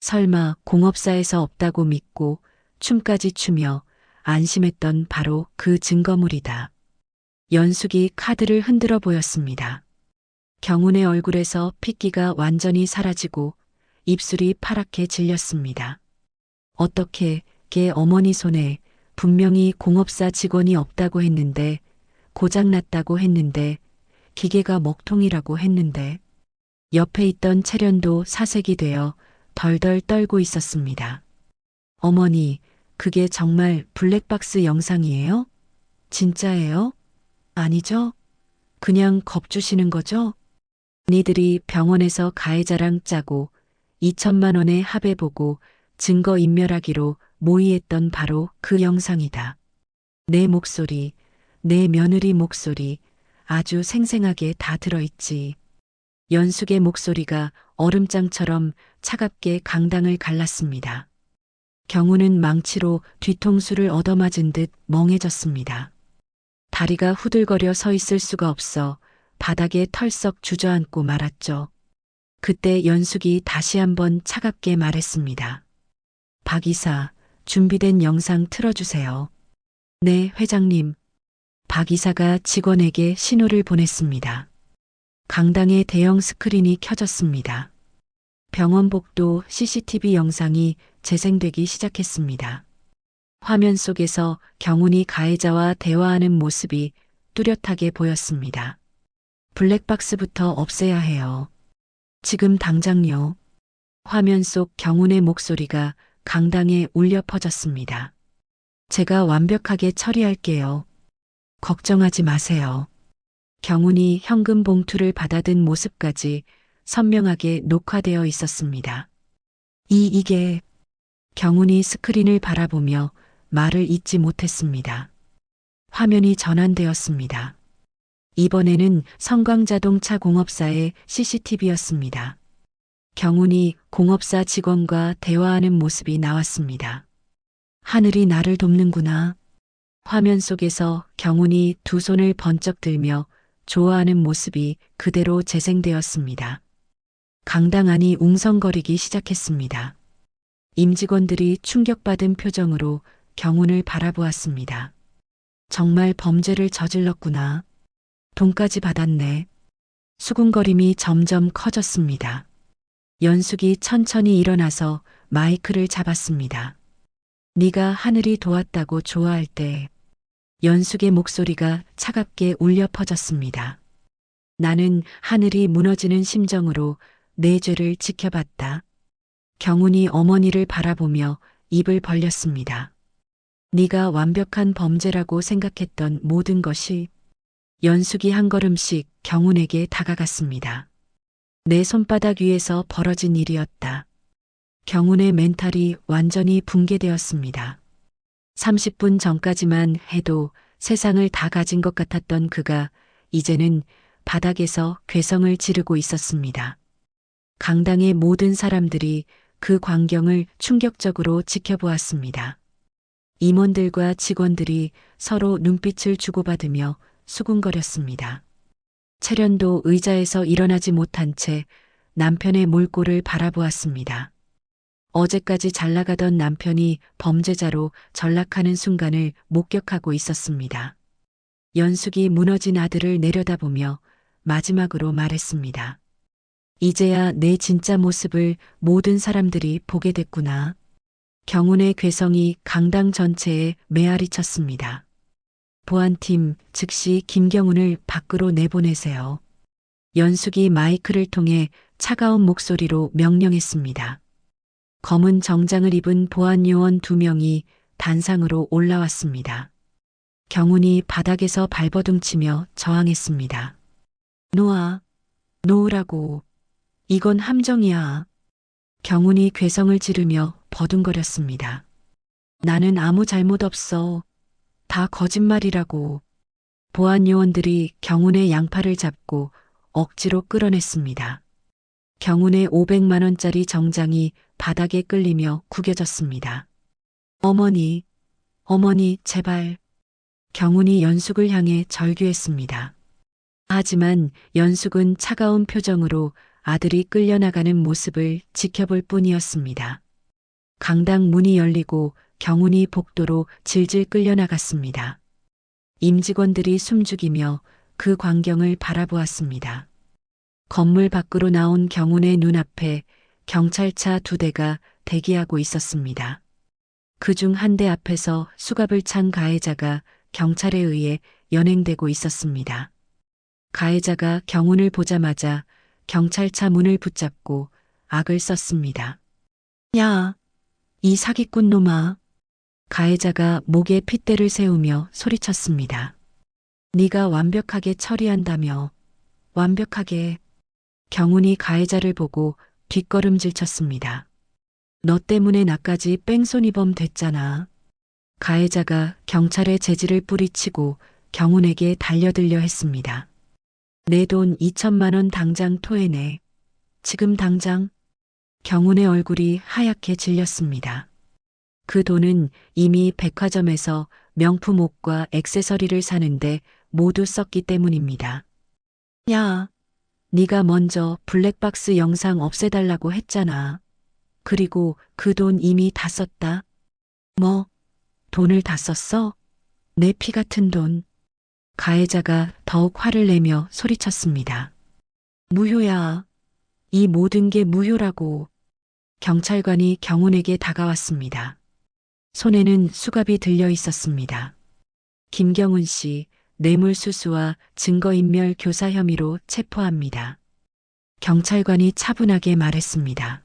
Speaker 1: 설마 공업사에서 없다고 믿고 춤까지 추며 안심했던 바로 그 증거물이다. 연숙이 카드를 흔들어 보였습니다. 경훈의 얼굴에서 핏기가 완전히 사라지고 입술이 파랗게 질렸습니다. 어떻게 걔 어머니 손에 분명히 공업사 직원이 없다고 했는데, 고장났다고 했는데, 기계가 먹통이라고 했는데, 옆에 있던 채련도 사색이 되어 덜덜 떨고 있었습니다. 어머니, 그게 정말 블랙박스 영상이에요? 진짜예요? 아니죠? 그냥 겁주시는 거죠? 니들이 병원에서 가해자랑 짜고 2천만 원의 합의 보고 증거 인멸하기로 모의했던 바로 그 영상이다. 내 목소리, 내 며느리 목소리 아주 생생하게 다 들어있지. 연숙의 목소리가 얼음장처럼 차갑게 강당을 갈랐습니다. 경훈은 망치로 뒤통수를 얻어맞은 듯 멍해졌습니다. 다리가 후들거려 서 있을 수가 없어 바닥에 털썩 주저앉고 말았죠. 그때 연숙이 다시 한번 차갑게 말했습니다. 박 이사, 준비된 영상 틀어주세요. 네, 회장님. 박 이사가 직원에게 신호를 보냈습니다. 강당의 대형 스크린이 켜졌습니다. 병원 복도 CCTV 영상이 재생되기 시작했습니다. 화면 속에서 경훈이 가해자와 대화하는 모습이 뚜렷하게 보였습니다. 블랙박스부터 없애야 해요. 지금 당장요. 화면 속 경훈의 목소리가 강당에 울려 퍼졌습니다. 제가 완벽하게 처리할게요. 걱정하지 마세요. 경훈이 현금 봉투를 받아든 모습까지 선명하게 녹화되어 있었습니다. 이게 경훈이 스크린을 바라보며 말을 잇지 못했습니다. 화면이 전환되었습니다. 이번에는 성광자동차 공업사의 CCTV였습니다. 경훈이 공업사 직원과 대화하는 모습이 나왔습니다. 하늘이 나를 돕는구나. 화면 속에서 경훈이 두 손을 번쩍 들며 좋아하는 모습이 그대로 재생되었습니다. 강당 안이 웅성거리기 시작했습니다. 임직원들이 충격받은 표정으로 경훈을 바라보았습니다. 정말 범죄를 저질렀구나. 돈까지 받았네. 수군거림이 점점 커졌습니다. 연숙이 천천히 일어나서 마이크를 잡았습니다. 네가 하늘이 도왔다고 좋아할 때 연숙의 목소리가 차갑게 울려 퍼졌습니다. 나는 하늘이 무너지는 심정으로 내 죄를 지켜봤다. 경훈이 어머니를 바라보며 입을 벌렸습니다. 네가 완벽한 범죄라고 생각했던 모든 것이 연숙이 한 걸음씩 경훈에게 다가갔습니다. 내 손바닥 위에서 벌어진 일이었다. 경훈의 멘탈이 완전히 붕괴되었습니다. 30분 전까지만 해도 세상을 다 가진 것 같았던 그가 이제는 바닥에서 괴성을 지르고 있었습니다. 강당의 모든 사람들이 그 광경을 충격적으로 지켜보았습니다. 임원들과 직원들이 서로 눈빛을 주고받으며 수군거렸습니다. 채련도 의자에서 일어나지 못한 채 남편의 몰골을 바라보았습니다. 어제까지 잘 나가던 남편이 범죄자로 전락하는 순간을 목격하고 있었습니다. 연숙이 무너진 아들을 내려다보며 마지막으로 말했습니다. 이제야 내 진짜 모습을 모든 사람들이 보게 됐구나. 경훈의 괴성이 강당 전체에 메아리 쳤습니다. 보안팀 즉시 김경훈을 밖으로 내보내세요. 연숙이 마이크를 통해 차가운 목소리로 명령했습니다. 검은 정장을 입은 보안요원 2명이 단상으로 올라왔습니다. 경훈이 바닥에서 발버둥치며 저항했습니다. 놓으라고. 이건 함정이야. 경훈이 괴성을 지르며 버둥거렸습니다. 나는 아무 잘못 없어. 다 거짓말이라고. 보안요원들이 경훈의 양팔을 잡고 억지로 끌어냈습니다. 경훈의 500만 원짜리 정장이 바닥에 끌리며 구겨졌습니다. 어머니, 제발. 경훈이 연숙을 향해 절규했습니다. 하지만 연숙은 차가운 표정으로 아들이 끌려나가는 모습을 지켜볼 뿐이었습니다. 강당 문이 열리고 경훈이 복도로 질질 끌려나갔습니다. 임직원들이 숨죽이며 그 광경을 바라보았습니다. 건물 밖으로 나온 경훈의 눈앞에 경찰차 2대가 대기하고 있었습니다. 그중 한 대 앞에서 수갑을 찬 가해자가 경찰에 의해 연행되고 있었습니다. 가해자가 경훈을 보자마자 경찰차 문을 붙잡고 악을 썼습니다. 야, 이 사기꾼 놈아. 가해자가 목에 핏대를 세우며 소리쳤습니다. 네가 완벽하게 처리한다며. 완벽하게. 경훈이 가해자를 보고 뒷걸음질 쳤습니다. 너 때문에 나까지 뺑소니범 됐잖아. 가해자가 경찰의 재질을 뿌리치고 경훈에게 달려들려 했습니다. 내 돈 2천만 원 당장 토해내. 지금 당장. 경훈의 얼굴이 하얗게 질렸습니다. 그 돈은 이미 백화점에서 명품 옷과 액세서리를 사는데 모두 썼기 때문입니다. 야, 네가 먼저 블랙박스 영상 없애달라고 했잖아. 그리고 그 돈 이미 다 썼다. 뭐? 돈을 다 썼어? 내 피 같은 돈. 가해자가 더욱 화를 내며 소리쳤습니다. 무효야. 이 모든 게 무효라고. 경찰관이 경훈에게 다가왔습니다. 손에는 수갑이 들려 있었습니다. 김경훈 씨, 뇌물수수와 증거인멸 교사 혐의로 체포합니다. 경찰관이 차분하게 말했습니다.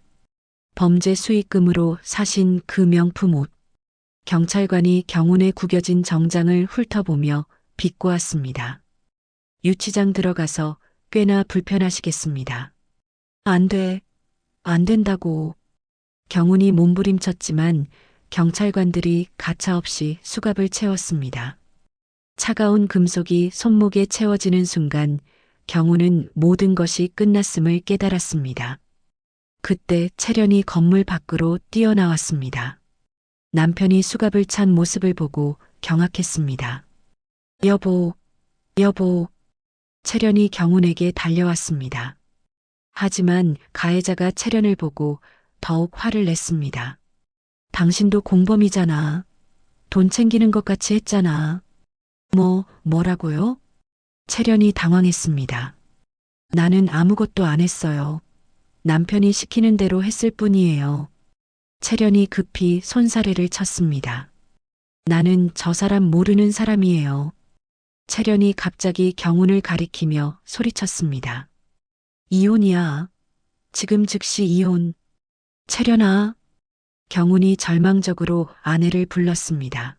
Speaker 1: 범죄 수익금으로 사신 그 명품 옷. 경찰관이 경운의 구겨진 정장을 훑어보며 비꼬았습니다. 유치장 들어가서 꽤나 불편하시겠습니다. 안 돼, 안 된다고. 경운이 몸부림쳤지만 경찰관들이 가차없이 수갑을 채웠습니다. 차가운 금속이 손목에 채워지는 순간 경운은 모든 것이 끝났음을 깨달았습니다. 그때 채련이 건물 밖으로 뛰어나왔습니다. 남편이 수갑을 찬 모습을 보고 경악했습니다. 여보, 여보. 채련이 경운에게 달려왔습니다. 하지만 가해자가 채련을 보고 더욱 화를 냈습니다. 당신도 공범이잖아. 돈 챙기는 것 같이 했잖아. 뭐라고요? 채련이 당황했습니다. 나는 아무것도 안 했어요. 남편이 시키는 대로 했을 뿐이에요. 채련이 급히 손사래를 쳤습니다. 나는 저 사람 모르는 사람이에요. 채련이 갑자기 경운을 가리키며 소리쳤습니다. 이혼이야. 지금 즉시 이혼. 채련아. 경운이 절망적으로 아내를 불렀습니다.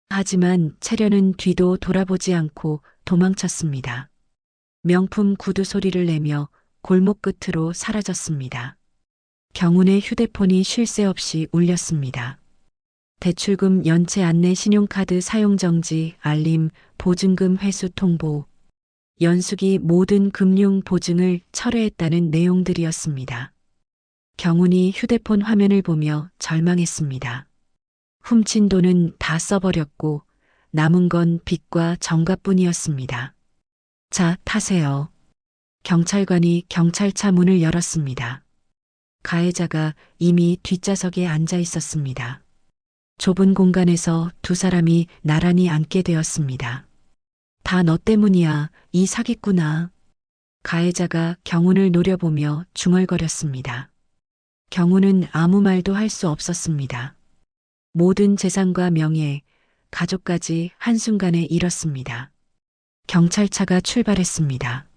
Speaker 1: 하지만 채련은 뒤도 돌아보지 않고 도망쳤습니다. 명품 구두 소리를 내며 골목 끝으로 사라졌습니다. 경운의 휴대폰이 쉴 새 없이 울렸습니다. 대출금 연체 안내 신용카드 사용 정지 알림 보증금 회수 통보. 연숙이 모든 금융 보증을 철회했다는 내용들이었습니다. 경운이 휴대폰 화면을 보며 절망했습니다. 훔친 돈은 다 써버렸고 남은 건 빚과 정가뿐이었습니다. 자, 타세요. 경찰관이 경찰차 문을 열었습니다. 가해자가 이미 뒷좌석에 앉아 있었습니다. 좁은 공간에서 두 사람이 나란히 앉게 되었습니다. 다 너 때문이야, 이 사기꾼아. 가해자가 경운을 노려보며 중얼거렸습니다. 경운은 아무 말도 할 수 없었습니다. 모든 재산과 명예, 가족까지 한순간에 잃었습니다. 경찰차가 출발했습니다.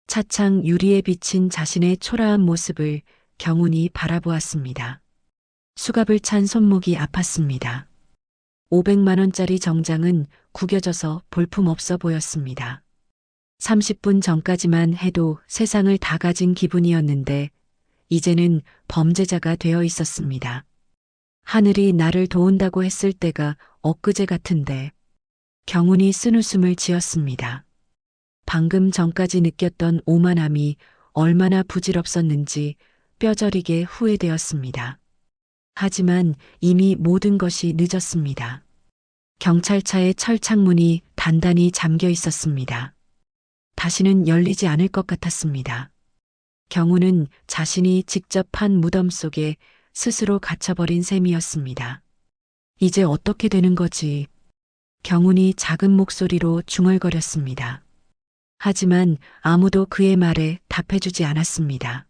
Speaker 1: 차창 유리에 비친 자신의 초라한 모습을 경운이 바라보았습니다. 수갑을 찬 손목이 아팠습니다. 500만 원짜리 정장은 구겨져서 볼품없어 보였습니다. 30분 전까지만 해도 세상을 다 가진 기분이었는데 이제는 범죄자가 되어 있었습니다. 하늘이 나를 도운다고 했을 때가 엊그제 같은데. 경운이 쓴웃음을 지었습니다. 방금 전까지 느꼈던 오만함이 얼마나 부질없었는지 뼈저리게 후회되었습니다. 하지만 이미 모든 것이 늦었습니다. 경찰차의 철창문이 단단히 잠겨 있었습니다. 다시는 열리지 않을 것 같았습니다. 경운은 자신이 직접 판 무덤 속에 스스로 갇혀버린 셈이었습니다. 이제 어떻게 되는 거지? 경운이 작은 목소리로 중얼거렸습니다. 하지만 아무도 그의 말에 답해주지 않았습니다.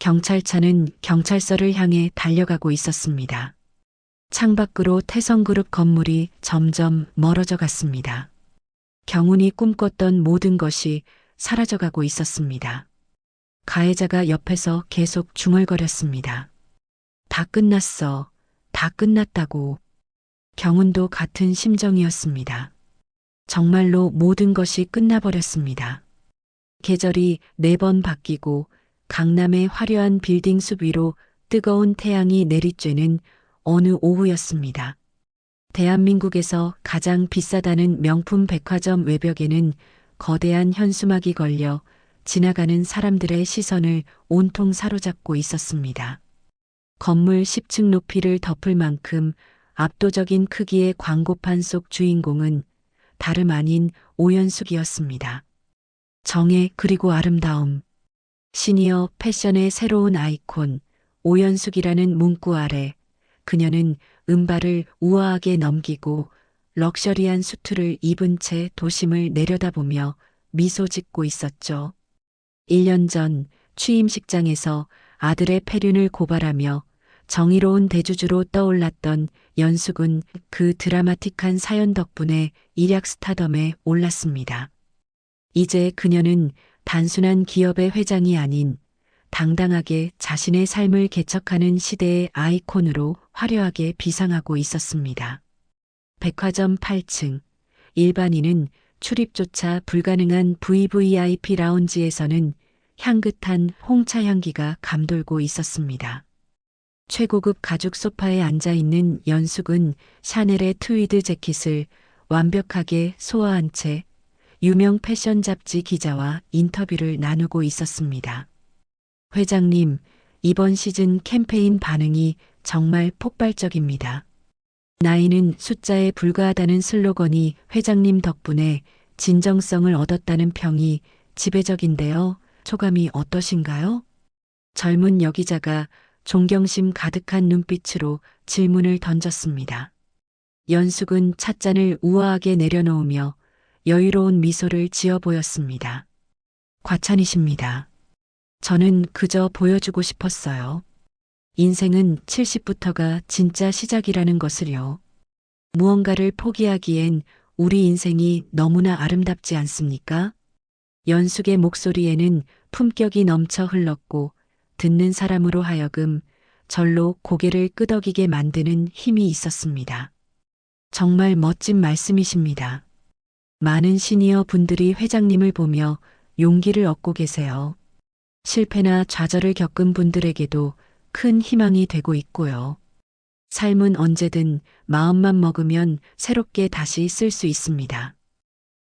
Speaker 1: 경찰차는 경찰서를 향해 달려가고 있었습니다. 창밖으로 태성그룹 건물이 점점 멀어져 갔습니다. 경운이 꿈꿨던 모든 것이 사라져가고 있었습니다. 가해자가 옆에서 계속 중얼거렸습니다. 다 끝났어. 다 끝났다고. 경운도 같은 심정이었습니다. 정말로 모든 것이 끝나버렸습니다. 계절이 4번 바뀌고 강남의 화려한 빌딩 숲 위로 뜨거운 태양이 내리쬐는 어느 오후였습니다. 대한민국에서 가장 비싸다는 명품 백화점 외벽에는 거대한 현수막이 걸려 지나가는 사람들의 시선을 온통 사로잡고 있었습니다. 건물 10층 높이를 덮을 만큼 압도적인 크기의 광고판 속 주인공은 다름 아닌 오연숙이었습니다. 정의 그리고 아름다움. 시니어 패션의 새로운 아이콘 오연숙이라는 문구 아래 그녀는 은발을 우아하게 넘기고 럭셔리한 수트를 입은 채 도심을 내려다보며 미소 짓고 있었죠. 1년 전 취임식장에서 아들의 폐륜을 고발하며 정의로운 대주주로 떠올랐던 연숙은 그 드라마틱한 사연 덕분에 일약 스타덤에 올랐습니다. 이제 그녀는 단순한 기업의 회장이 아닌 당당하게 자신의 삶을 개척하는 시대의 아이콘으로 화려하게 비상하고 있었습니다. 백화점 8층, 일반인은 출입조차 불가능한 VVIP 라운지에서는 향긋한 홍차 향기가 감돌고 있었습니다. 최고급 가죽 소파에 앉아 있는 연숙은 샤넬의 트위드 재킷을 완벽하게 소화한 채 유명 패션 잡지 기자와 인터뷰를 나누고 있었습니다. 회장님, 이번 시즌 캠페인 반응이 정말 폭발적입니다. 나이는 숫자에 불과하다는 슬로건이 회장님 덕분에 진정성을 얻었다는 평이 지배적인데요. 소감이 어떠신가요? 젊은 여기자가 존경심 가득한 눈빛으로 질문을 던졌습니다. 연숙은 찻잔을 우아하게 내려놓으며 여유로운 미소를 지어 보였습니다. 과찬이십니다. 저는 그저 보여주고 싶었어요. 인생은 70부터가 진짜 시작이라는 것을요. 무언가를 포기하기엔 우리 인생이 너무나 아름답지 않습니까? 연숙의 목소리에는 품격이 넘쳐 흘렀고 듣는 사람으로 하여금 절로 고개를 끄덕이게 만드는 힘이 있었습니다. 정말 멋진 말씀이십니다. 많은 시니어 분들이 회장님을 보며 용기를 얻고 계세요. 실패나 좌절을 겪은 분들에게도 큰 희망이 되고 있고요. 삶은 언제든 마음만 먹으면 새롭게 다시 쓸 수 있습니다.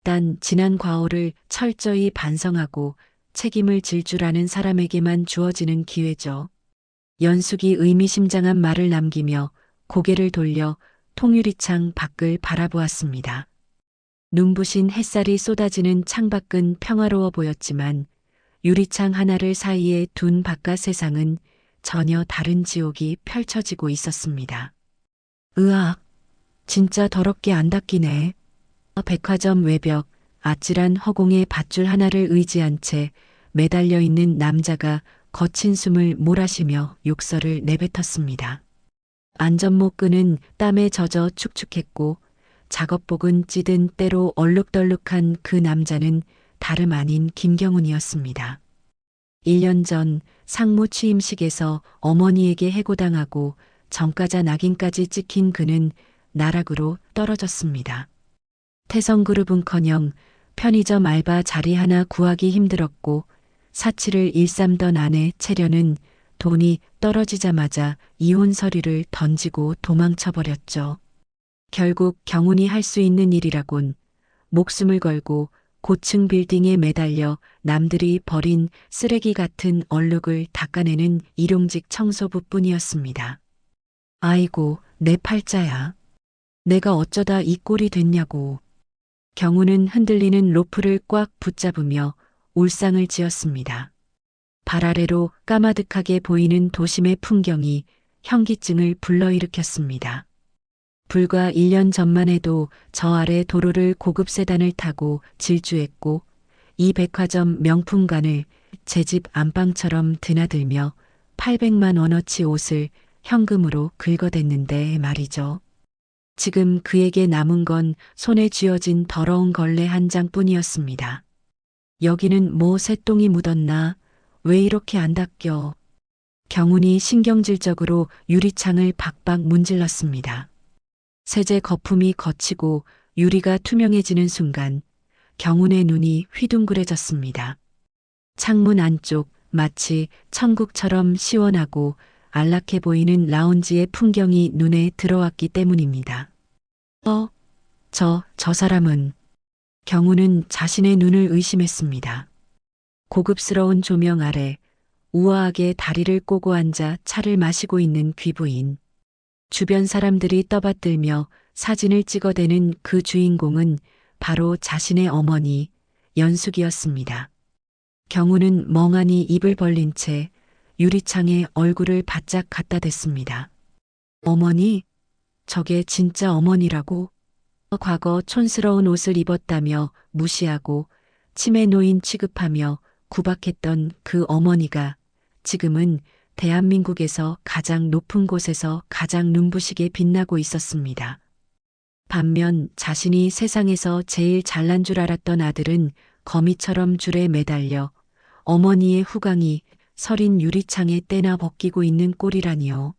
Speaker 1: 단 지난 과오를 철저히 반성하고 책임을 질 줄 아는 사람에게만 주어지는 기회죠. 연숙이 의미심장한 말을 남기며 고개를 돌려 통유리창 밖을 바라보았습니다. 눈부신 햇살이 쏟아지는 창밖은 평화로워 보였지만 유리창 하나를 사이에 둔 바깥 세상은 전혀 다른 지옥이 펼쳐지고 있었습니다. 으악, 진짜 더럽게 안 닦이네. 백화점 외벽, 아찔한 허공에 밧줄 하나를 의지한 채 매달려 있는 남자가 거친 숨을 몰아쉬며 욕설을 내뱉었습니다. 안전모 끈은 땀에 젖어 축축했고 작업복은 찌든 때로 얼룩덜룩한 그 남자는 다름 아닌 김경훈이었습니다. 1년 전 상무 취임식에서 어머니에게 해고당하고 전과자 낙인까지 찍힌 그는 나락으로 떨어졌습니다. 태성그룹은커녕 편의점 알바 자리 하나 구하기 힘들었고 사치를 일삼던 아내 채련은 돈이 떨어지자마자 이혼 서류를 던지고 도망쳐버렸죠. 결국 경훈이 할 수 있는 일이라곤 목숨을 걸고 고층 빌딩에 매달려 남들이 버린 쓰레기 같은 얼룩을 닦아내는 일용직 청소부뿐이었습니다. 아이고, 내 팔자야. 내가 어쩌다 이 꼴이 됐냐고. 경훈은 흔들리는 로프를 꽉 붙잡으며 울상을 지었습니다. 발 아래로 까마득하게 보이는 도심의 풍경이 현기증을 불러일으켰습니다. 불과 1년 전만 해도 저 아래 도로를 고급 세단을 타고 질주했고 이 백화점 명품관을 제 집 안방처럼 드나들며 800만 원어치 옷을 현금으로 긁어댔는데 말이죠. 지금 그에게 남은 건 손에 쥐어진 더러운 걸레 한 장뿐이었습니다. 여기는 뭐 새똥이 묻었나? 왜 이렇게 안 닦여? 경훈이 신경질적으로 유리창을 박박 문질렀습니다. 세제 거품이 거치고 유리가 투명해지는 순간 경훈의 눈이 휘둥그레졌습니다. 창문 안쪽 마치 천국처럼 시원하고 안락해 보이는 라운지의 풍경이 눈에 들어왔기 때문입니다. 저 사람은 경훈은 자신의 눈을 의심했습니다. 고급스러운 조명 아래 우아하게 다리를 꼬고 앉아 차를 마시고 있는 귀부인. 주변 사람들이 떠받들며 사진을 찍어대는 그 주인공은 바로 자신의 어머니 연숙이었습니다. 경훈은 멍하니 입을 벌린 채 유리창에 얼굴을 바짝 갖다 댔습니다. 어머니? 저게 진짜 어머니라고? 과거 촌스러운 옷을 입었다며 무시하고 치매 노인 취급하며 구박했던 그 어머니가 지금은 대한민국에서 가장 높은 곳에서 가장 눈부시게 빛나고 있었습니다. 반면 자신이 세상에서 제일 잘난 줄 알았던 아들은 거미처럼 줄에 매달려 어머니의 후광이 서린 유리창에 떼나 벗기고 있는 꼴이라니요.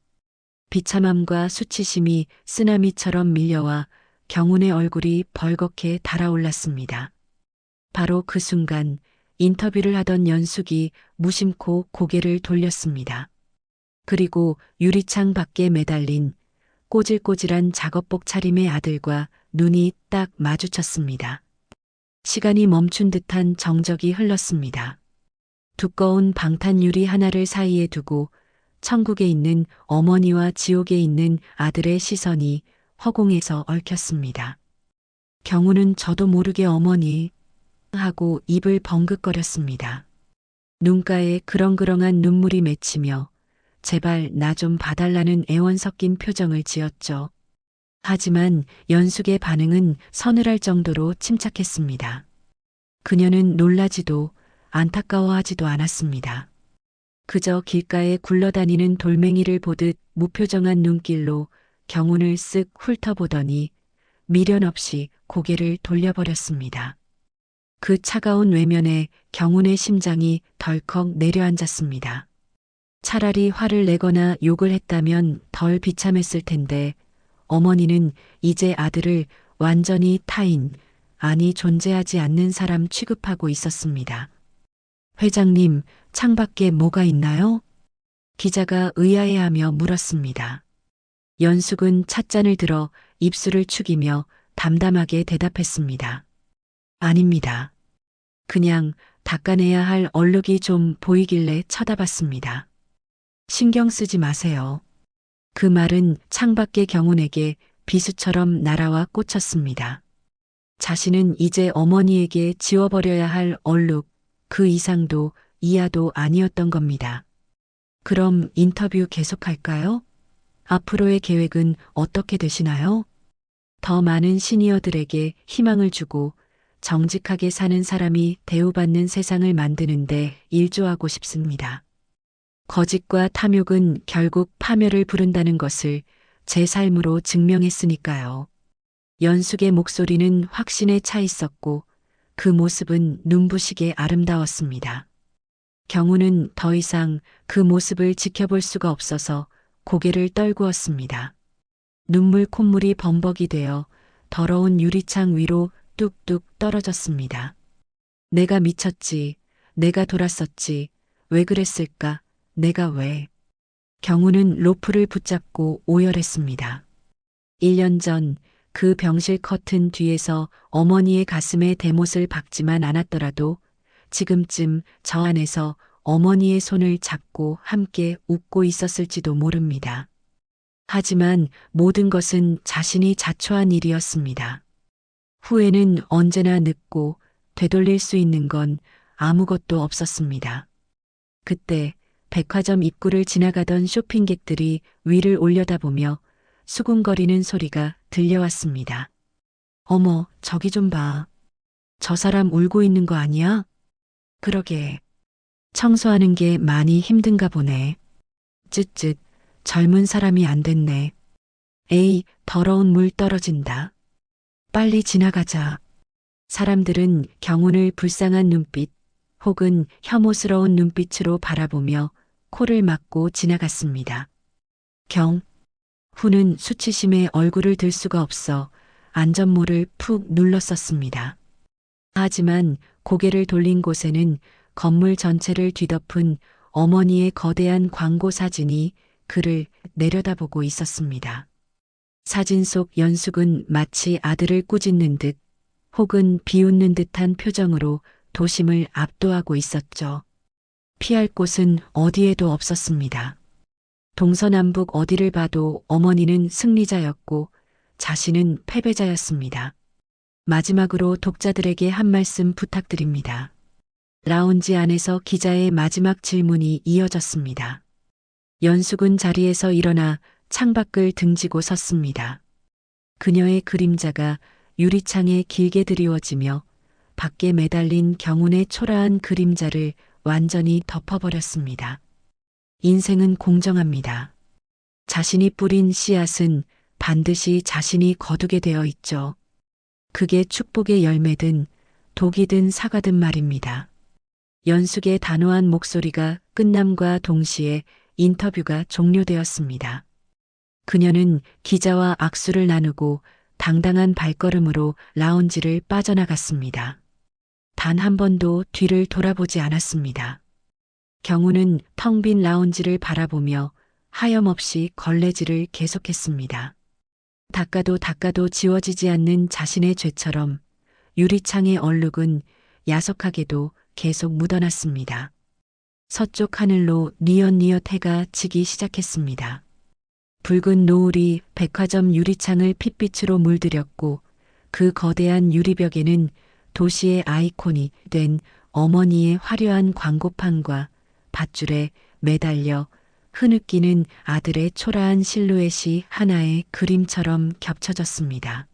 Speaker 1: 비참함과 수치심이 쓰나미처럼 밀려와 경운의 얼굴이 벌겋게 달아올랐습니다. 바로 그 순간 인터뷰를 하던 연숙이 무심코 고개를 돌렸습니다. 그리고 유리창 밖에 매달린 꼬질꼬질한 작업복 차림의 아들과 눈이 딱 마주쳤습니다. 시간이 멈춘 듯한 정적이 흘렀습니다. 두꺼운 방탄유리 하나를 사이에 두고 천국에 있는 어머니와 지옥에 있는 아들의 시선이 허공에서 얽혔습니다. 경우는 저도 모르게 어머니 하고 입을 벙긋거렸습니다. 눈가에 그렁그렁한 눈물이 맺히며 제발 나 좀 봐달라는 애원 섞인 표정을 지었죠. 하지만 연숙의 반응은 서늘할 정도로 침착했습니다. 그녀는 놀라지도 안타까워하지도 않았습니다. 그저 길가에 굴러다니는 돌멩이를 보듯 무표정한 눈길로 경운을 쓱 훑어보더니 미련 없이 고개를 돌려버렸습니다. 그 차가운 외면에 경운의 심장이 덜컥 내려앉았습니다. 차라리 화를 내거나 욕을 했다면 덜 비참했을 텐데 어머니는 이제 아들을 완전히 타인, 아니 존재하지 않는 사람 취급하고 있었습니다. 회장님, 창밖에 뭐가 있나요? 기자가 의아해하며 물었습니다. 연숙은 찻잔을 들어 입술을 축이며 담담하게 대답했습니다. 아닙니다. 그냥 닦아내야 할 얼룩이 좀 보이길래 쳐다봤습니다. 신경 쓰지 마세요. 그 말은 창밖의 경운에게 비수처럼 날아와 꽂혔습니다. 자신은 이제 어머니에게 지워버려야 할 얼룩, 그 이상도 이하도 아니었던 겁니다. 그럼 인터뷰 계속할까요? 앞으로의 계획은 어떻게 되시나요? 더 많은 시니어들에게 희망을 주고 정직하게 사는 사람이 대우받는 세상을 만드는데 일조하고 싶습니다. 거짓과 탐욕은 결국 파멸을 부른다는 것을 제 삶으로 증명했으니까요. 연숙의 목소리는 확신에 차 있었고 그 모습은 눈부시게 아름다웠습니다. 경우는 더 이상 그 모습을 지켜볼 수가 없어서 고개를 떨구었습니다. 눈물 콧물이 범벅이 되어 더러운 유리창 위로 뚝뚝 떨어졌습니다. 내가 미쳤지, 내가 돌았었지, 왜 그랬을까, 내가 왜. 경우는 로프를 붙잡고 오열했습니다. 1년 전 그 병실 커튼 뒤에서 어머니의 가슴에 대못을 박지만 않았더라도 지금쯤 저 안에서 어머니의 손을 잡고 함께 웃고 있었을지도 모릅니다. 하지만 모든 것은 자신이 자초한 일이었습니다. 후회는 언제나 늦고 되돌릴 수 있는 건 아무것도 없었습니다. 그때 백화점 입구를 지나가던 쇼핑객들이 위를 올려다보며 수군거리는 소리가 들려왔습니다. 어머, 저기 좀 봐. 저 사람 울고 있는 거 아니야? 그러게. 청소하는 게 많이 힘든가 보네. 쯧쯧, 젊은 사람이 안 됐네. 에이, 더러운 물 떨어진다. 빨리 지나가자. 사람들은 경운을 불쌍한 눈빛 혹은 혐오스러운 눈빛으로 바라보며 코를 막고 지나갔습니다. 후는 수치심에 얼굴을 들 수가 없어 안전모를 푹 눌렀었습니다. 하지만 고개를 돌린 곳에는 건물 전체를 뒤덮은 어머니의 거대한 광고 사진이 그를 내려다보고 있었습니다. 사진 속 연숙은 마치 아들을 꾸짖는 듯 혹은 비웃는 듯한 표정으로 도심을 압도하고 있었죠. 피할 곳은 어디에도 없었습니다. 동서남북 어디를 봐도 어머니는 승리자였고 자신은 패배자였습니다. 마지막으로 독자들에게 한 말씀 부탁드립니다. 라운지 안에서 기자의 마지막 질문이 이어졌습니다. 연숙은 자리에서 일어나 창밖을 등지고 섰습니다. 그녀의 그림자가 유리창에 길게 드리워지며 밖에 매달린 경운의 초라한 그림자를 완전히 덮어버렸습니다. 인생은 공정합니다. 자신이 뿌린 씨앗은 반드시 자신이 거두게 되어 있죠. 그게 축복의 열매든 독이든 사과든 말입니다. 연숙의 단호한 목소리가 끝남과 동시에 인터뷰가 종료되었습니다. 그녀는 기자와 악수를 나누고 당당한 발걸음으로 라운지를 빠져나갔습니다. 단 한 번도 뒤를 돌아보지 않았습니다. 경우는 텅 빈 라운지를 바라보며 하염없이 걸레질을 계속했습니다. 닦아도 지워지지 않는 자신의 죄처럼 유리창의 얼룩은 야속하게도 계속 묻어났습니다. 서쪽 하늘로 뉘엿뉘엿 해가 지기 시작했습니다. 붉은 노을이 백화점 유리창을 핏빛으로 물들였고 그 거대한 유리벽에는 도시의 아이콘이 된 어머니의 화려한 광고판과 밧줄에 매달려 흐느끼는 아들의 초라한 실루엣이 하나의 그림처럼 겹쳐졌습니다.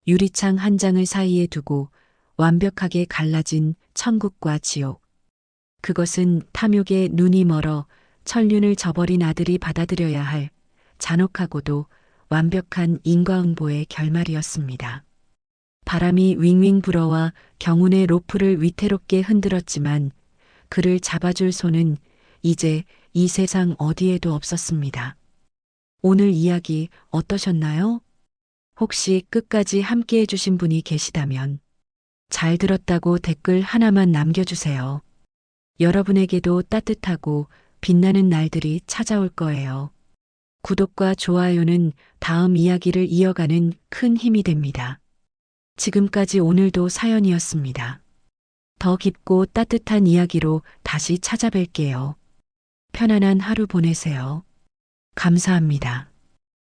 Speaker 1: 유리창 한 장을 사이에 두고 완벽하게 갈라진 천국과 지옥. 그것은 탐욕에 눈이 멀어 천륜을 저버린 아들이 받아들여야 할 잔혹하고도 완벽한 인과응보의 결말이었습니다. 바람이 윙윙 불어와 경운의 로프를 위태롭게 흔들었지만 그를 잡아줄 손은 이제 이 세상 어디에도 없었습니다. 오늘 이야기 어떠셨나요? 혹시 끝까지 함께 해주신 분이 계시다면 잘 들었다고 댓글 하나만 남겨주세요. 여러분에게도 따뜻하고 빛나는 날들이 찾아올 거예요. 구독과 좋아요는 다음 이야기를 이어가는 큰 힘이 됩니다. 지금까지 오늘도 사연이었습니다. 더 깊고 따뜻한 이야기로 다시 찾아뵐게요. 편안한 하루 보내세요. 감사합니다.